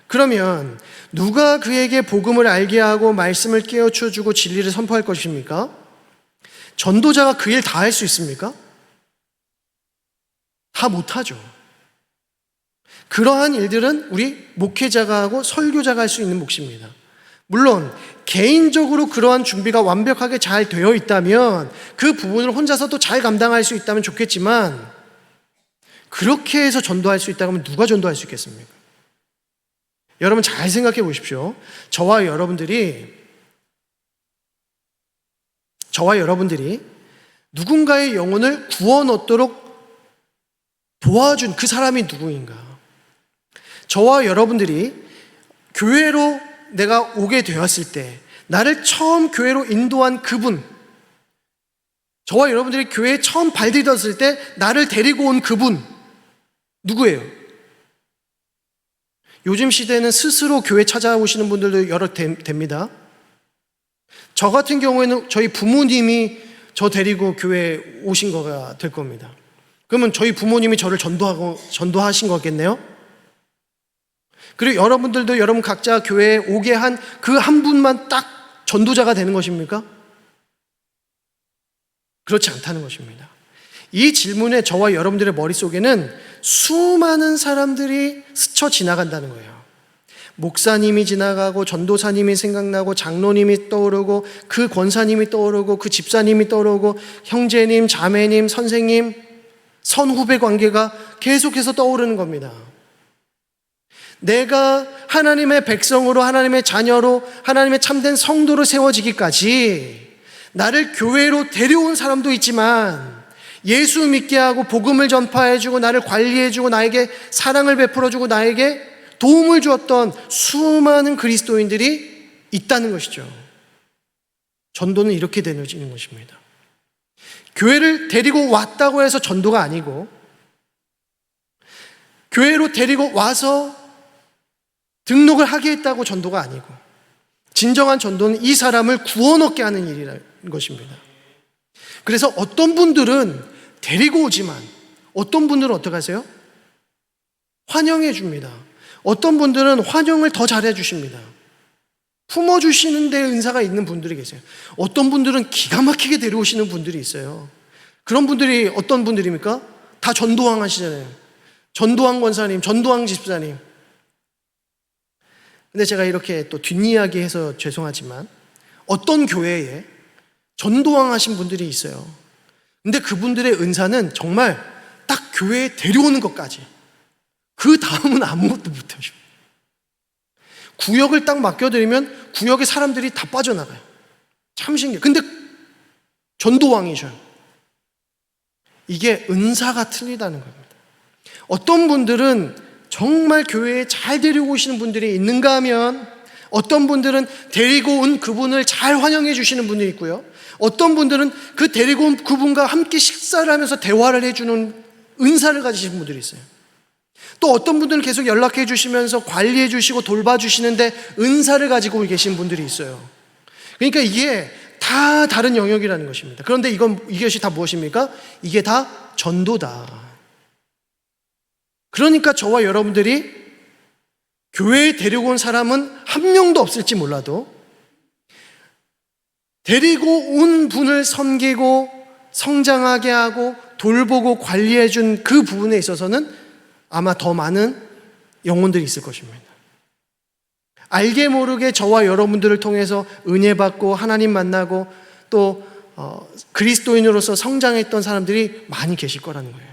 그러면 누가 그에게 복음을 알게 하고 말씀을 깨우쳐 주고 진리를 선포할 것입니까? 전도자가 그 일 다 할 수 있습니까? 다 못하죠. 그러한 일들은 우리 목회자가 하고 설교자가 할 수 있는 몫입니다. 물론 개인적으로 그러한 준비가 완벽하게 잘 되어 있다면 그 부분을 혼자서도 잘 감당할 수 있다면 좋겠지만 그렇게 해서 전도할 수 있다고 하면 누가 전도할 수 있겠습니까? 여러분 잘 생각해 보십시오. 저와 여러분들이 누군가의 영혼을 구원 얻도록 도와준 그 사람이 누구인가? 저와 여러분들이 교회로 내가 오게 되었을 때 나를 처음 교회로 인도한 그분, 저와 여러분들이 교회에 처음 발디뎠을 때 나를 데리고 온 그분 누구예요? 요즘 시대에는 스스로 교회 찾아오시는 분들도 여러 됩니다. 저 같은 경우에는 저희 부모님이 저 데리고 교회에 오신 거가 될 겁니다. 그러면 저희 부모님이 저를 전도하신 거겠네요? 그리고 여러분들도 여러분 각자 교회에 오게 한 그 한 분만 딱 전도자가 되는 것입니까? 그렇지 않다는 것입니다. 이 질문에 저와 여러분들의 머릿속에는 수많은 사람들이 스쳐 지나간다는 거예요. 목사님이 지나가고 전도사님이 생각나고 장로님이 떠오르고 그 권사님이 떠오르고 그 집사님이 떠오르고 형제님, 자매님, 선생님, 선후배 관계가 계속해서 떠오르는 겁니다. 내가 하나님의 백성으로 하나님의 자녀로 하나님의 참된 성도로 세워지기까지 나를 교회로 데려온 사람도 있지만 예수 믿게 하고 복음을 전파해주고 나를 관리해주고 나에게 사랑을 베풀어주고 나에게 도움을 주었던 수많은 그리스도인들이 있다는 것이죠. 전도는 이렇게 되어지는 것입니다. 교회를 데리고 왔다고 해서 전도가 아니고, 교회로 데리고 와서 등록을 하게 했다고 전도가 아니고, 진정한 전도는 이 사람을 구원 얻게 하는 일이라는 것입니다. 그래서 어떤 분들은 데리고 오지만 어떤 분들은 어떻게 하세요? 환영해 줍니다. 어떤 분들은 환영을 더 잘해 주십니다. 품어주시는 데 은사가 있는 분들이 계세요. 어떤 분들은 기가 막히게 데려오시는 분들이 있어요. 그런 분들이 어떤 분들입니까? 다 전도왕 하시잖아요. 전도왕 권사님, 전도왕 집사님. 근데 제가 이렇게 또 뒷이야기 해서 죄송하지만 어떤 교회에 전도왕 하신 분들이 있어요. 근데 그분들의 은사는 정말 딱 교회에 데려오는 것까지, 그 다음은 아무것도 못하셔. 구역을 딱 맡겨드리면 구역의 사람들이 다 빠져나가요. 참 신기해요. 근데 전도왕이셔요. 이게 은사가 틀리다는 겁니다. 어떤 분들은 정말 교회에 잘 데리고 오시는 분들이 있는가 하면, 어떤 분들은 데리고 온 그분을 잘 환영해 주시는 분들이 있고요, 어떤 분들은 그 데리고 온 그분과 함께 식사를 하면서 대화를 해주는 은사를 가지신 분들이 있어요. 또 어떤 분들은 계속 연락해 주시면서 관리해 주시고 돌봐주시는데 은사를 가지고 계신 분들이 있어요. 그러니까 이게 다 다른 영역이라는 것입니다. 그런데 이것이 다 무엇입니까? 이게 다 전도다. 그러니까 저와 여러분들이 교회에 데리고 온 사람은 한 명도 없을지 몰라도 데리고 온 분을 섬기고 성장하게 하고 돌보고 관리해 준 그 부분에 있어서는 아마 더 많은 영혼들이 있을 것입니다. 알게 모르게 저와 여러분들을 통해서 은혜 받고 하나님 만나고 또 그리스도인으로서 성장했던 사람들이 많이 계실 거라는 거예요.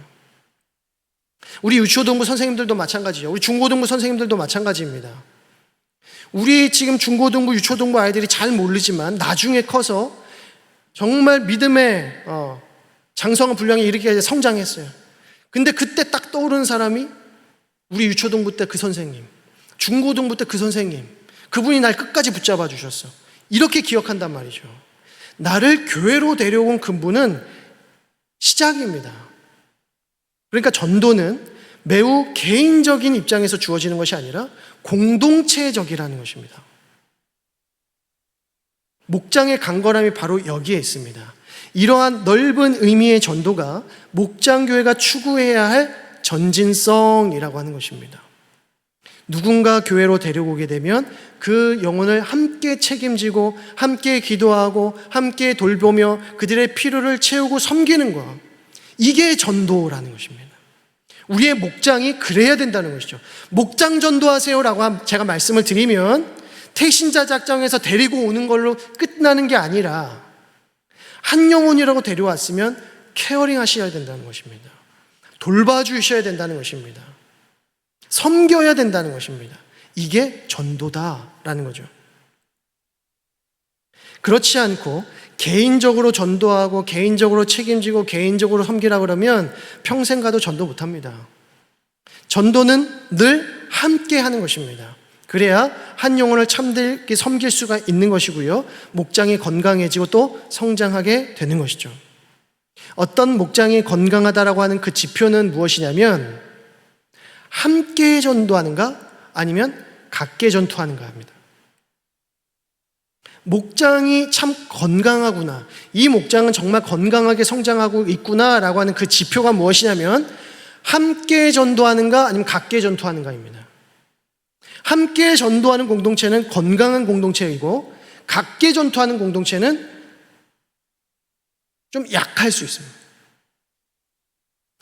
우리 유초등부 선생님들도 마찬가지죠. 우리 중고등부 선생님들도 마찬가지입니다. 우리 지금 중고등부, 유초등부 아이들이 잘 모르지만 나중에 커서 정말 믿음의 장성한 분량이 이렇게 성장했어요. 근데 그때 딱 떠오르는 사람이 우리 유초등부 때 그 선생님, 중고등부 때 그 선생님, 그분이 날 끝까지 붙잡아 주셨어. 이렇게 기억한단 말이죠. 나를 교회로 데려온 그분은 시작입니다. 그러니까 전도는 매우 개인적인 입장에서 주어지는 것이 아니라 공동체적이라는 것입니다. 목장의 강건함이 바로 여기에 있습니다. 이러한 넓은 의미의 전도가 목장교회가 추구해야 할 전진성이라고 하는 것입니다. 누군가 교회로 데려오게 되면 그 영혼을 함께 책임지고 함께 기도하고 함께 돌보며 그들의 필요를 채우고 섬기는 것, 이게 전도라는 것입니다. 우리의 목장이 그래야 된다는 것이죠. 목장 전도하세요라고 제가 말씀을 드리면 태신자 작정에서 데리고 오는 걸로 끝나는 게 아니라 한 영혼이라고 데려왔으면 케어링 하셔야 된다는 것입니다. 돌봐주셔야 된다는 것입니다. 섬겨야 된다는 것입니다. 이게 전도다라는 거죠. 그렇지 않고 개인적으로 전도하고 개인적으로 책임지고 개인적으로 섬기라 그러면 평생 가도 전도 못합니다. 전도는 늘 함께 하는 것입니다. 그래야 한 영혼을 참되게 섬길 수가 있는 것이고요, 목장이 건강해지고 또 성장하게 되는 것이죠. 어떤 목장이 건강하다라고 하는 그 지표는 무엇이냐면 함께 전도하는가 아니면 각계 전투하는가 합니다. 목장이 참 건강하구나, 이 목장은 정말 건강하게 성장하고 있구나라고 하는 그 지표가 무엇이냐면 함께 전도하는가 아니면 각계 전투하는가입니다. 함께 전도하는 공동체는 건강한 공동체이고 각계 전투하는 공동체는 좀 약할 수 있습니다.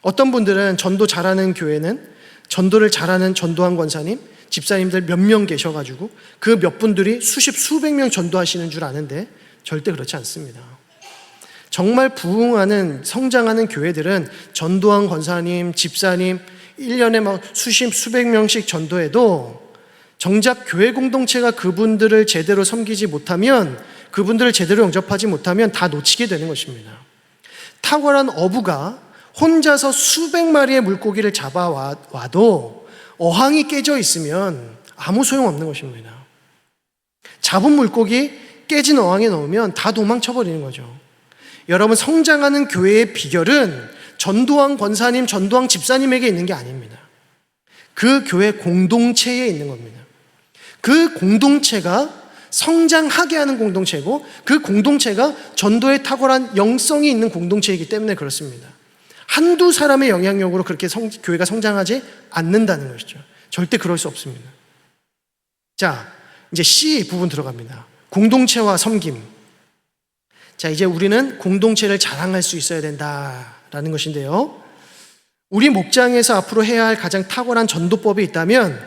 어떤 분들은 전도 잘하는 교회는 전도를 잘하는 전도한 권사님, 집사님들 몇 명 계셔가지고 그 몇 분들이 수백 명 전도하시는 줄 아는데 절대 그렇지 않습니다. 정말 부흥하는 성장하는 교회들은 전도한 권사님, 집사님 1년에 막 수백 명씩 전도해도 정작 교회 공동체가 그분들을 제대로 섬기지 못하면, 그분들을 제대로 영접하지 못하면 다 놓치게 되는 것입니다. 탁월한 어부가 혼자서 수백 마리의 물고기를 잡아와도 어항이 깨져 있으면 아무 소용없는 것입니다. 잡은 물고기 깨진 어항에 넣으면 다 도망쳐버리는 거죠. 여러분, 성장하는 교회의 비결은 전도왕 권사님, 전도왕 집사님에게 있는 게 아닙니다. 그 교회 공동체에 있는 겁니다. 그 공동체가 성장하게 하는 공동체고, 그 공동체가 전도에 탁월한 영성이 있는 공동체이기 때문에 그렇습니다. 한두 사람의 영향력으로 그렇게 교회가 성장하지 않는다는 것이죠. 절대 그럴 수 없습니다. 자, 이제 C 부분 들어갑니다. 공동체와 섬김. 자, 이제 우리는 공동체를 자랑할 수 있어야 된다라는 것인데요. 우리 목장에서 앞으로 해야 할 가장 탁월한 전도법이 있다면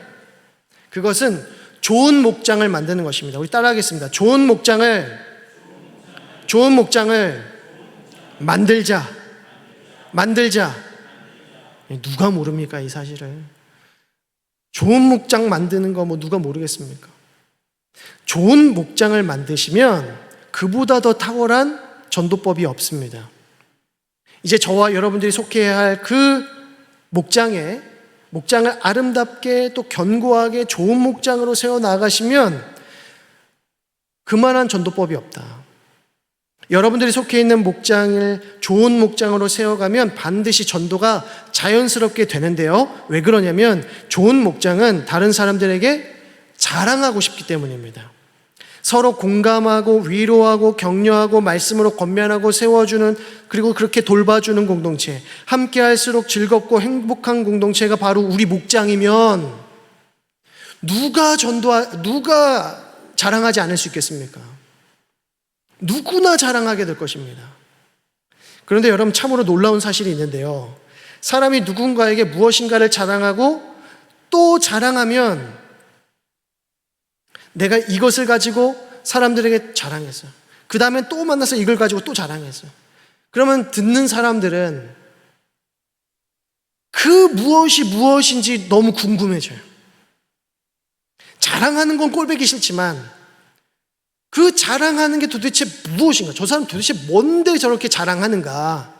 그것은 좋은 목장을 만드는 것입니다. 우리 따라하겠습니다. 좋은 목장을 만들자. 누가 모릅니까, 이 사실을? 좋은 목장 만드는 거 뭐 누가 모르겠습니까? 좋은 목장을 만드시면 그보다 더 탁월한 전도법이 없습니다. 이제 저와 여러분들이 속해야 할 그 목장을 아름답게 또 견고하게 좋은 목장으로 세워나가시면 그만한 전도법이 없다. 여러분들이 속해 있는 목장을 좋은 목장으로 세워가면 반드시 전도가 자연스럽게 되는데요. 왜 그러냐면 좋은 목장은 다른 사람들에게 자랑하고 싶기 때문입니다. 서로 공감하고 위로하고 격려하고 말씀으로 권면하고 세워주는, 그리고 그렇게 돌봐주는 공동체, 함께 할수록 즐겁고 행복한 공동체가 바로 우리 목장이면 누가 자랑하지 않을 수 있겠습니까? 누구나 자랑하게 될 것입니다. 그런데 여러분, 참으로 놀라운 사실이 있는데요. 사람이 누군가에게 무엇인가를 자랑하고 또 자랑하면 내가 이것을 가지고 사람들에게 자랑했어요. 그 다음에 또 만나서 이걸 가지고 또 자랑했어요. 그러면 듣는 사람들은 그 무엇이 무엇인지 너무 궁금해져요. 자랑하는 건 꼴보기 싫지만 그 자랑하는 게 도대체 무엇인가? 저 사람 도대체 뭔데 저렇게 자랑하는가?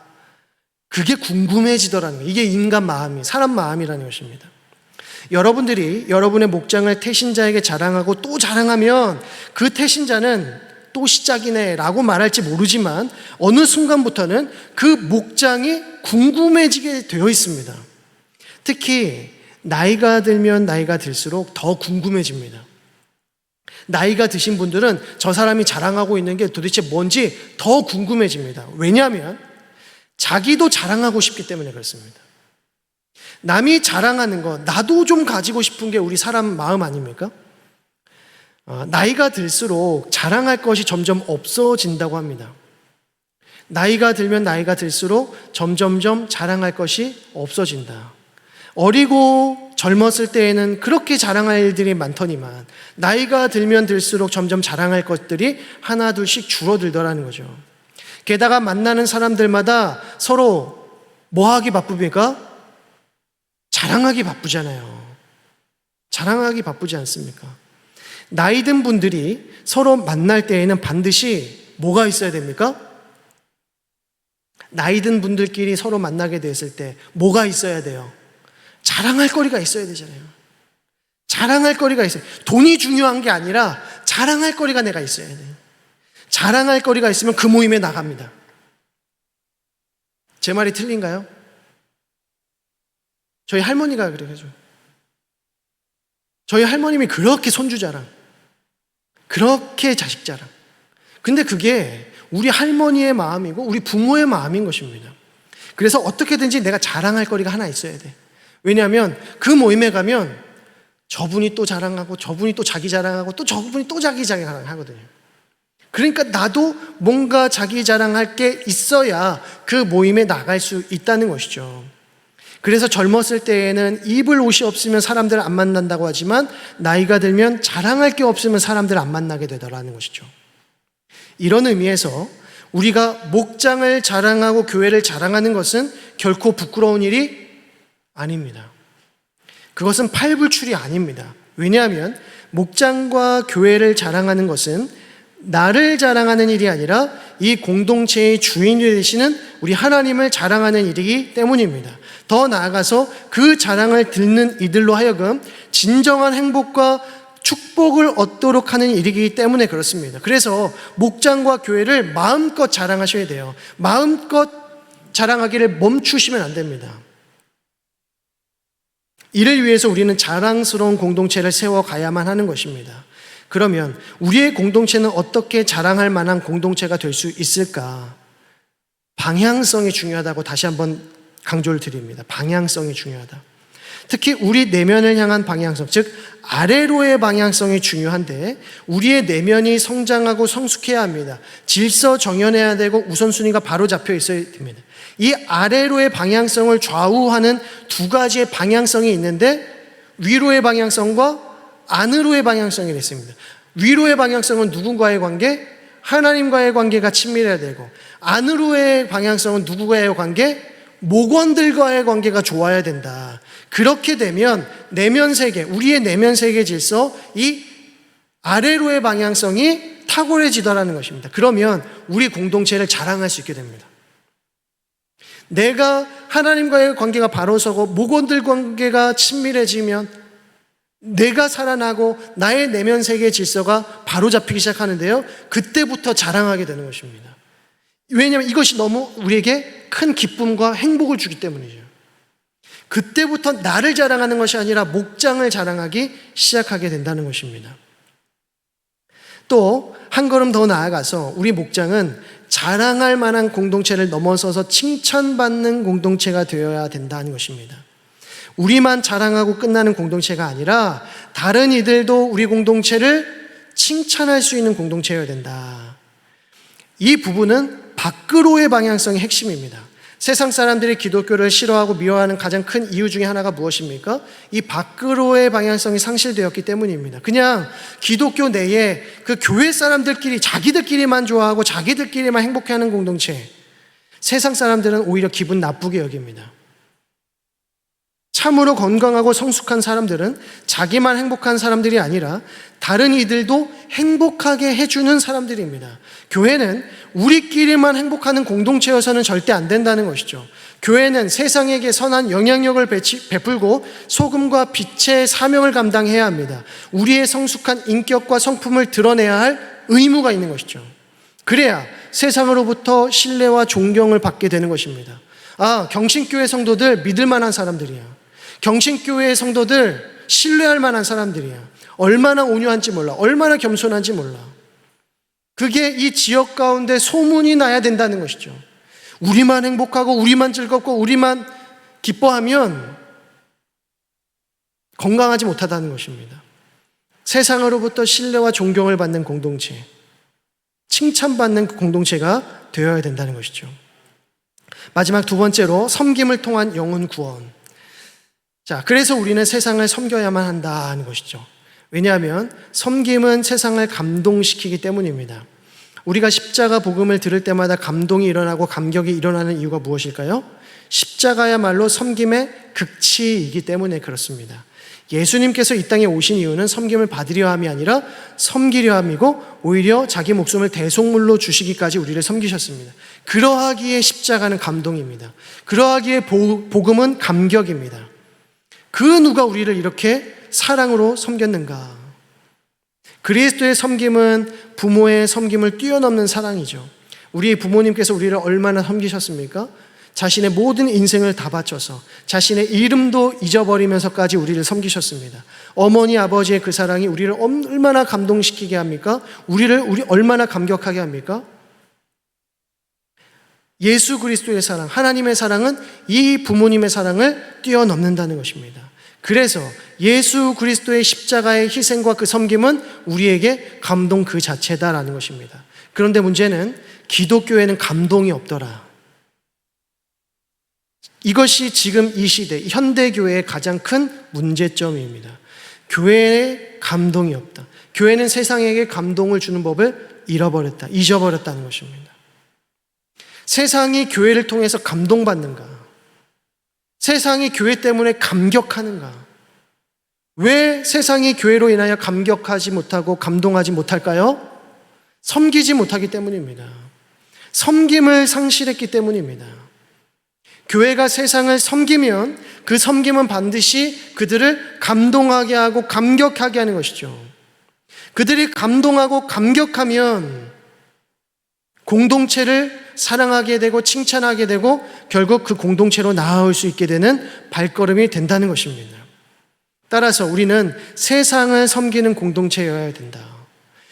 그게 궁금해지더라는 거예요. 이게 인간 마음이, 사람 마음이라는 것입니다. 여러분들이 여러분의 목장을 태신자에게 자랑하고 또 자랑하면 그 태신자는 또 시작이네 라고 말할지 모르지만 어느 순간부터는 그 목장이 궁금해지게 되어 있습니다. 특히 나이가 들면 나이가 들수록 더 궁금해집니다. 나이가 드신 분들은 저 사람이 자랑하고 있는 게 도대체 뭔지 더 궁금해집니다. 왜냐하면 자기도 자랑하고 싶기 때문에 그렇습니다. 남이 자랑하는 거 나도 좀 가지고 싶은 게 우리 사람 마음 아닙니까? 나이가 들수록 자랑할 것이 점점 없어진다고 합니다. 나이가 들면 나이가 들수록 점점점 자랑할 것이 없어진다. 어리고 젊었을 때에는 그렇게 자랑할 일들이 많더니만 나이가 들면 들수록 점점 자랑할 것들이 하나 둘씩 줄어들더라는 거죠. 게다가 만나는 사람들마다 서로 뭐 하기 바쁩니까? 자랑하기 바쁘잖아요. 자랑하기 바쁘지 않습니까? 나이 든 분들이 서로 만날 때에는 반드시 뭐가 있어야 됩니까? 나이 든 분들끼리 서로 만나게 됐을 때 뭐가 있어야 돼요? 자랑할 거리가 있어야 되잖아요. 자랑할 거리가 있어요. 돈이 중요한 게 아니라 자랑할 거리가 내가 있어야 돼요. 자랑할 거리가 있으면 그 모임에 나갑니다. 제 말이 틀린가요? 저희 할머니가 그래가지고 저희 할머님이 그렇게 손주 자랑, 그렇게 자식 자랑. 근데 그게 우리 할머니의 마음이고 우리 부모의 마음인 것입니다. 그래서 어떻게든지 내가 자랑할 거리가 하나 있어야 돼. 왜냐하면 그 모임에 가면 저분이 또 자랑하고 저분이 또 자기 자랑하고 또 저분이 또 자기 자랑하거든요. 그러니까 나도 뭔가 자기 자랑할 게 있어야 그 모임에 나갈 수 있다는 것이죠. 그래서 젊었을 때에는 입을 옷이 없으면 사람들 안 만난다고 하지만 나이가 들면 자랑할 게 없으면 사람들 안 만나게 되더라는 것이죠. 이런 의미에서 우리가 목장을 자랑하고 교회를 자랑하는 것은 결코 부끄러운 일이 아닙니다. 그것은 팔불출이 아닙니다. 왜냐하면 목장과 교회를 자랑하는 것은 나를 자랑하는 일이 아니라 이 공동체의 주인이 되시는 우리 하나님을 자랑하는 일이기 때문입니다. 더 나아가서 그 자랑을 듣는 이들로 하여금 진정한 행복과 축복을 얻도록 하는 일이기 때문에 그렇습니다. 그래서 목장과 교회를 마음껏 자랑하셔야 돼요. 마음껏 자랑하기를 멈추시면 안 됩니다. 이를 위해서 우리는 자랑스러운 공동체를 세워가야만 하는 것입니다. 그러면 우리의 공동체는 어떻게 자랑할 만한 공동체가 될 수 있을까? 방향성이 중요하다고 다시 한번 강조를 드립니다. 방향성이 중요하다. 특히 우리 내면을 향한 방향성, 즉 아래로의 방향성이 중요한데 우리의 내면이 성장하고 성숙해야 합니다. 질서 정연해야 되고 우선순위가 바로 잡혀 있어야 됩니다. 이 아래로의 방향성을 좌우하는 두 가지의 방향성이 있는데 위로의 방향성과 안으로의 방향성이 있습니다. 위로의 방향성은 누군가의 관계? 하나님과의 관계가 친밀해야 되고, 안으로의 방향성은 누구와의 관계? 목원들과의 관계가 좋아야 된다. 그렇게 되면 내면 세계, 우리의 내면 세계 질서, 이 아래로의 방향성이 탁월해지더라는 것입니다. 그러면 우리 공동체를 자랑할 수 있게 됩니다. 내가 하나님과의 관계가 바로 서고 목원들 관계가 친밀해지면 내가 살아나고 나의 내면 세계 질서가 바로 잡히기 시작하는데요, 그때부터 자랑하게 되는 것입니다. 왜냐하면 이것이 너무 우리에게 큰 기쁨과 행복을 주기 때문이죠. 그때부터 나를 자랑하는 것이 아니라 목장을 자랑하기 시작하게 된다는 것입니다. 또 한 걸음 더 나아가서 우리 목장은 자랑할 만한 공동체를 넘어서서 칭찬받는 공동체가 되어야 된다는 것입니다. 우리만 자랑하고 끝나는 공동체가 아니라 다른 이들도 우리 공동체를 칭찬할 수 있는 공동체여야 된다. 이 부분은 밖으로의 방향성이 핵심입니다. 세상 사람들이 기독교를 싫어하고 미워하는 가장 큰 이유 중에 하나가 무엇입니까? 이 밖으로의 방향성이 상실되었기 때문입니다. 그냥 기독교 내에 그 교회 사람들끼리 자기들끼리만 좋아하고 자기들끼리만 행복해하는 공동체, 세상 사람들은 오히려 기분 나쁘게 여깁니다. 참으로 건강하고 성숙한 사람들은 자기만 행복한 사람들이 아니라 다른 이들도 행복하게 해주는 사람들입니다. 교회는 우리끼리만 행복하는 공동체여서는 절대 안 된다는 것이죠. 교회는 세상에게 선한 영향력을 베풀고 소금과 빛의 사명을 감당해야 합니다. 우리의 성숙한 인격과 성품을 드러내야 할 의무가 있는 것이죠. 그래야 세상으로부터 신뢰와 존경을 받게 되는 것입니다. 아, 경신교회 성도들 믿을 만한 사람들이야. 경신교회의 성도들 신뢰할 만한 사람들이야. 얼마나 온유한지 몰라. 얼마나 겸손한지 몰라. 그게 이 지역 가운데 소문이 나야 된다는 것이죠. 우리만 행복하고 우리만 즐겁고 우리만 기뻐하면 건강하지 못하다는 것입니다. 세상으로부터 신뢰와 존경을 받는 공동체, 칭찬받는 공동체가 되어야 된다는 것이죠. 마지막 두 번째로 섬김을 통한 영혼 구원. 자, 그래서 우리는 세상을 섬겨야만 한다는 것이죠. 왜냐하면 섬김은 세상을 감동시키기 때문입니다. 우리가 십자가 복음을 들을 때마다 감동이 일어나고 감격이 일어나는 이유가 무엇일까요? 십자가야말로 섬김의 극치이기 때문에 그렇습니다. 예수님께서 이 땅에 오신 이유는 섬김을 받으려 함이 아니라 섬기려 함이고 오히려 자기 목숨을 대속물로 주시기까지 우리를 섬기셨습니다. 그러하기에 십자가는 감동입니다. 그러하기에 복음은 감격입니다. 그 누가 우리를 이렇게 사랑으로 섬겼는가? 그리스도의 섬김은 부모의 섬김을 뛰어넘는 사랑이죠. 우리 부모님께서 우리를 얼마나 섬기셨습니까? 자신의 모든 인생을 다 바쳐서 자신의 이름도 잊어버리면서까지 우리를 섬기셨습니다. 어머니 아버지의 그 사랑이 우리를 얼마나 감동시키게 합니까? 우리 얼마나 감격하게 합니까? 예수 그리스도의 사랑, 하나님의 사랑은 이 부모님의 사랑을 뛰어넘는다는 것입니다. 그래서 예수 그리스도의 십자가의 희생과 그 섬김은 우리에게 감동 그 자체다라는 것입니다. 그런데 문제는 기독교에는 감동이 없더라. 이것이 지금 이 시대, 현대교회의 가장 큰 문제점입니다. 교회에 감동이 없다. 교회는 세상에게 감동을 주는 법을 잃어버렸다, 잊어버렸다는 것입니다. 세상이 교회를 통해서 감동받는가? 세상이 교회 때문에 감격하는가? 왜 세상이 교회로 인하여 감격하지 못하고 감동하지 못할까요? 섬기지 못하기 때문입니다. 섬김을 상실했기 때문입니다. 교회가 세상을 섬기면 그 섬김은 반드시 그들을 감동하게 하고 감격하게 하는 것이죠. 그들이 감동하고 감격하면 공동체를 사랑하게 되고 칭찬하게 되고 결국 그 공동체로 나아올 수 있게 되는 발걸음이 된다는 것입니다. 따라서 우리는 세상을 섬기는 공동체여야 된다.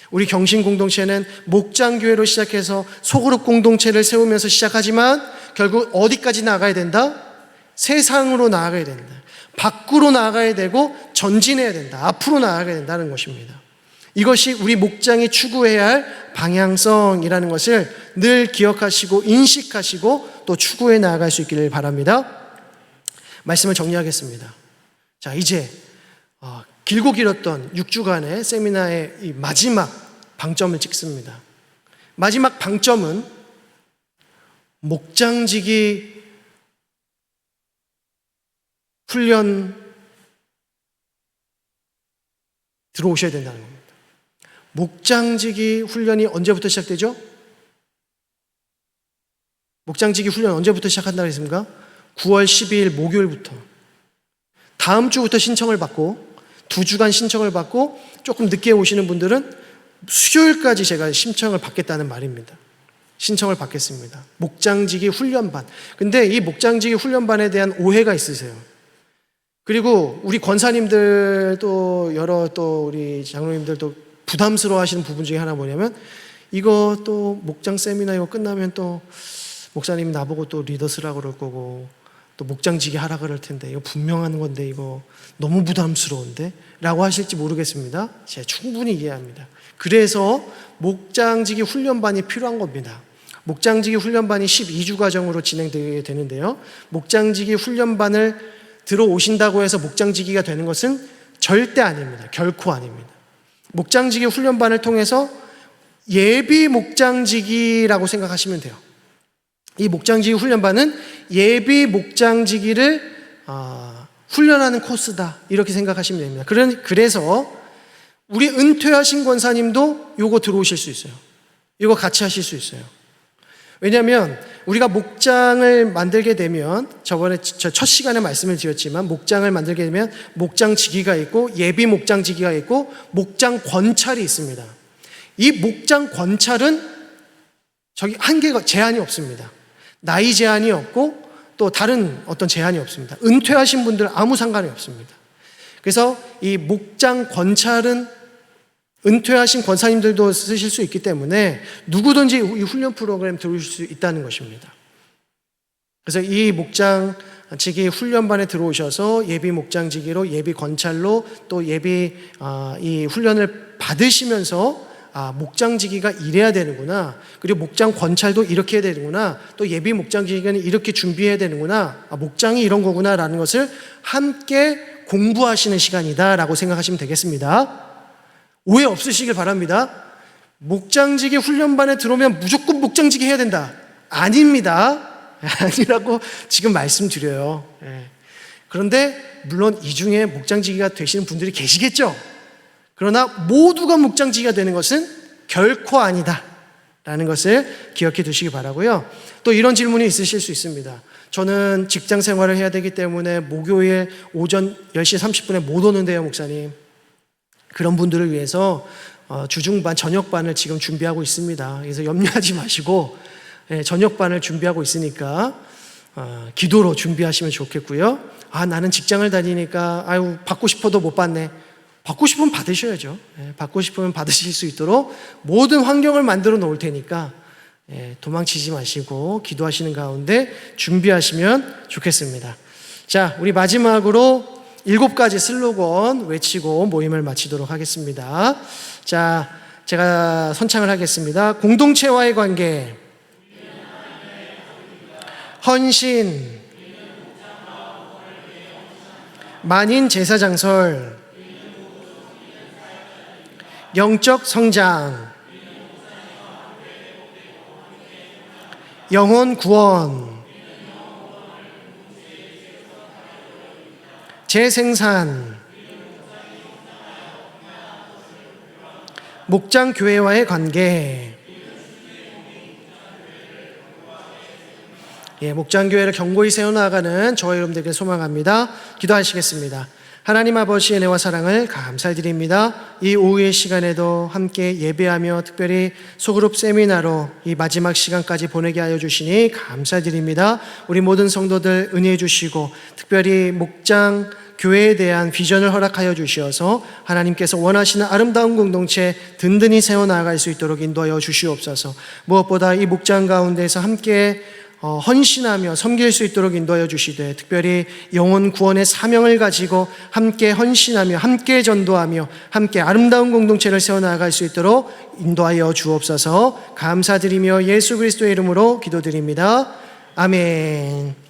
우리 경신 공동체는 목장교회로 시작해서 소그룹 공동체를 세우면서 시작하지만 결국 어디까지 나아가야 된다? 세상으로 나아가야 된다. 밖으로 나아가야 되고 전진해야 된다. 앞으로 나아가야 된다는 것입니다. 이것이 우리 목장이 추구해야 할 방향성이라는 것을 늘 기억하시고 인식하시고 또 추구해 나아갈 수 있기를 바랍니다. 말씀을 정리하겠습니다. 자, 이제 길고 길었던 6주간의 세미나의 이 마지막 방점을 찍습니다. 마지막 방점은 목장지기 훈련 들어오셔야 된다는 겁니다. 목장지기 훈련이 언제부터 시작되죠? 목장지기 훈련 언제부터 시작한다고 했습니까? 9월 12일 목요일부터. 다음 주부터 신청을 받고 2주간 신청을 받고 조금 늦게 오시는 분들은 수요일까지 제가 신청을 받겠다는 말입니다. 신청을 받겠습니다. 목장지기 훈련반. 근데 이 목장지기 훈련반에 대한 오해가 있으세요. 그리고 우리 권사님들도 여러 또 우리 장로님들도 부담스러워 하시는 부분 중에 하나 뭐냐면 이거 또 목장 세미나 이거 끝나면 또 목사님 나보고 또 리더스라 그럴 거고 또 목장지기 하라 그럴 텐데 이거 분명한 건데 이거 너무 부담스러운데 라고 하실지 모르겠습니다. 제가 충분히 이해합니다. 그래서 목장지기 훈련반이 필요한 겁니다. 목장지기 훈련반이 12주 과정으로 진행되게 되는데요. 목장지기 훈련반을 들어오신다고 해서 목장지기가 되는 것은 절대 아닙니다. 결코 아닙니다. 목장지기 훈련반을 통해서 예비 목장지기라고 생각하시면 돼요. 이 목장지기 훈련반은 예비 목장지기를 훈련하는 코스다 이렇게 생각하시면 됩니다. 그래서 우리 은퇴하신 권사님도 요거 들어오실 수 있어요. 이거 같이 하실 수 있어요. 왜냐하면 우리가 목장을 만들게 되면 저번에 첫 시간에 말씀을 드렸지만 목장을 만들게 되면 목장지기가 있고 예비 목장지기가 있고 목장 권찰이 있습니다. 이 목장 권찰은 저기 한계가 제한이 없습니다. 나이 제한이 없고 또 다른 어떤 제한이 없습니다. 은퇴하신 분들은 아무 상관이 없습니다. 그래서 이 목장 권찰은 은퇴하신 권사님들도 쓰실 수 있기 때문에 누구든지 이 훈련 프로그램 들어오실 수 있다는 것입니다. 그래서 이 목장지기 훈련반에 들어오셔서 예비 목장지기로 예비 권찰로 또 예비 이 훈련을 받으시면서 목장지기가 이래야 되는구나. 그리고 목장 권찰도 이렇게 해야 되는구나. 또 예비 목장지기는 이렇게 준비해야 되는구나. 목장이 이런 거구나 라는 것을 함께 공부하시는 시간이다라고 생각하시면 되겠습니다. 오해 없으시길 바랍니다. 목장지기 훈련반에 들어오면 무조건 목장지기 해야 된다. 아닙니다. 아니라고 지금 말씀드려요. 그런데 물론 이 중에 목장지기가 되시는 분들이 계시겠죠. 그러나 모두가 목장지기가 되는 것은 결코 아니다 라는 것을 기억해 두시기 바라고요. 또 이런 질문이 있으실 수 있습니다. 저는 직장 생활을 해야 되기 때문에 목요일 오전 10시 30분에 못 오는데요, 목사님. 그런 분들을 위해서 주중반, 저녁반을 지금 준비하고 있습니다. 그래서 염려하지 마시고 저녁반을 준비하고 있으니까 기도로 준비하시면 좋겠고요. 나는 직장을 다니니까 받고 싶어도 못 받네. 받고 싶으면 받으셔야죠. 받고 싶으면 받으실 수 있도록 모든 환경을 만들어 놓을 테니까 도망치지 마시고 기도하시는 가운데 준비하시면 좋겠습니다. 자, 우리 마지막으로 7가지 슬로건 외치고 모임을 마치도록 하겠습니다. 자, 제가 선창을 하겠습니다. 공동체와의 관계, 헌신, 만인 제사장설, 영적 성장, 영혼 구원, 재생산, 목장 교회와의 관계. 목장 교회를 견고히 세워나가는 저와 여러분들에게 소망합니다. 기도하시겠습니다. 하나님 아버지의 은혜와 사랑을 감사드립니다. 이 오후의 시간에도 함께 예배하며 특별히 소그룹 세미나로 이 마지막 시간까지 보내게 하여 주시니 감사드립니다. 우리 모든 성도들 은혜해 주시고 특별히 목장 교회에 대한 비전을 허락하여 주시어서 하나님께서 원하시는 아름다운 공동체 든든히 세워나갈 수 있도록 인도하여 주시옵소서. 무엇보다 이 목장 가운데서 함께 헌신하며 섬길 수 있도록 인도하여 주시되 특별히 영혼 구원의 사명을 가지고 함께 헌신하며 함께 전도하며 함께 아름다운 공동체를 세워나갈 수 있도록 인도하여 주옵소서. 감사드리며 예수 그리스도의 이름으로 기도드립니다. 아멘.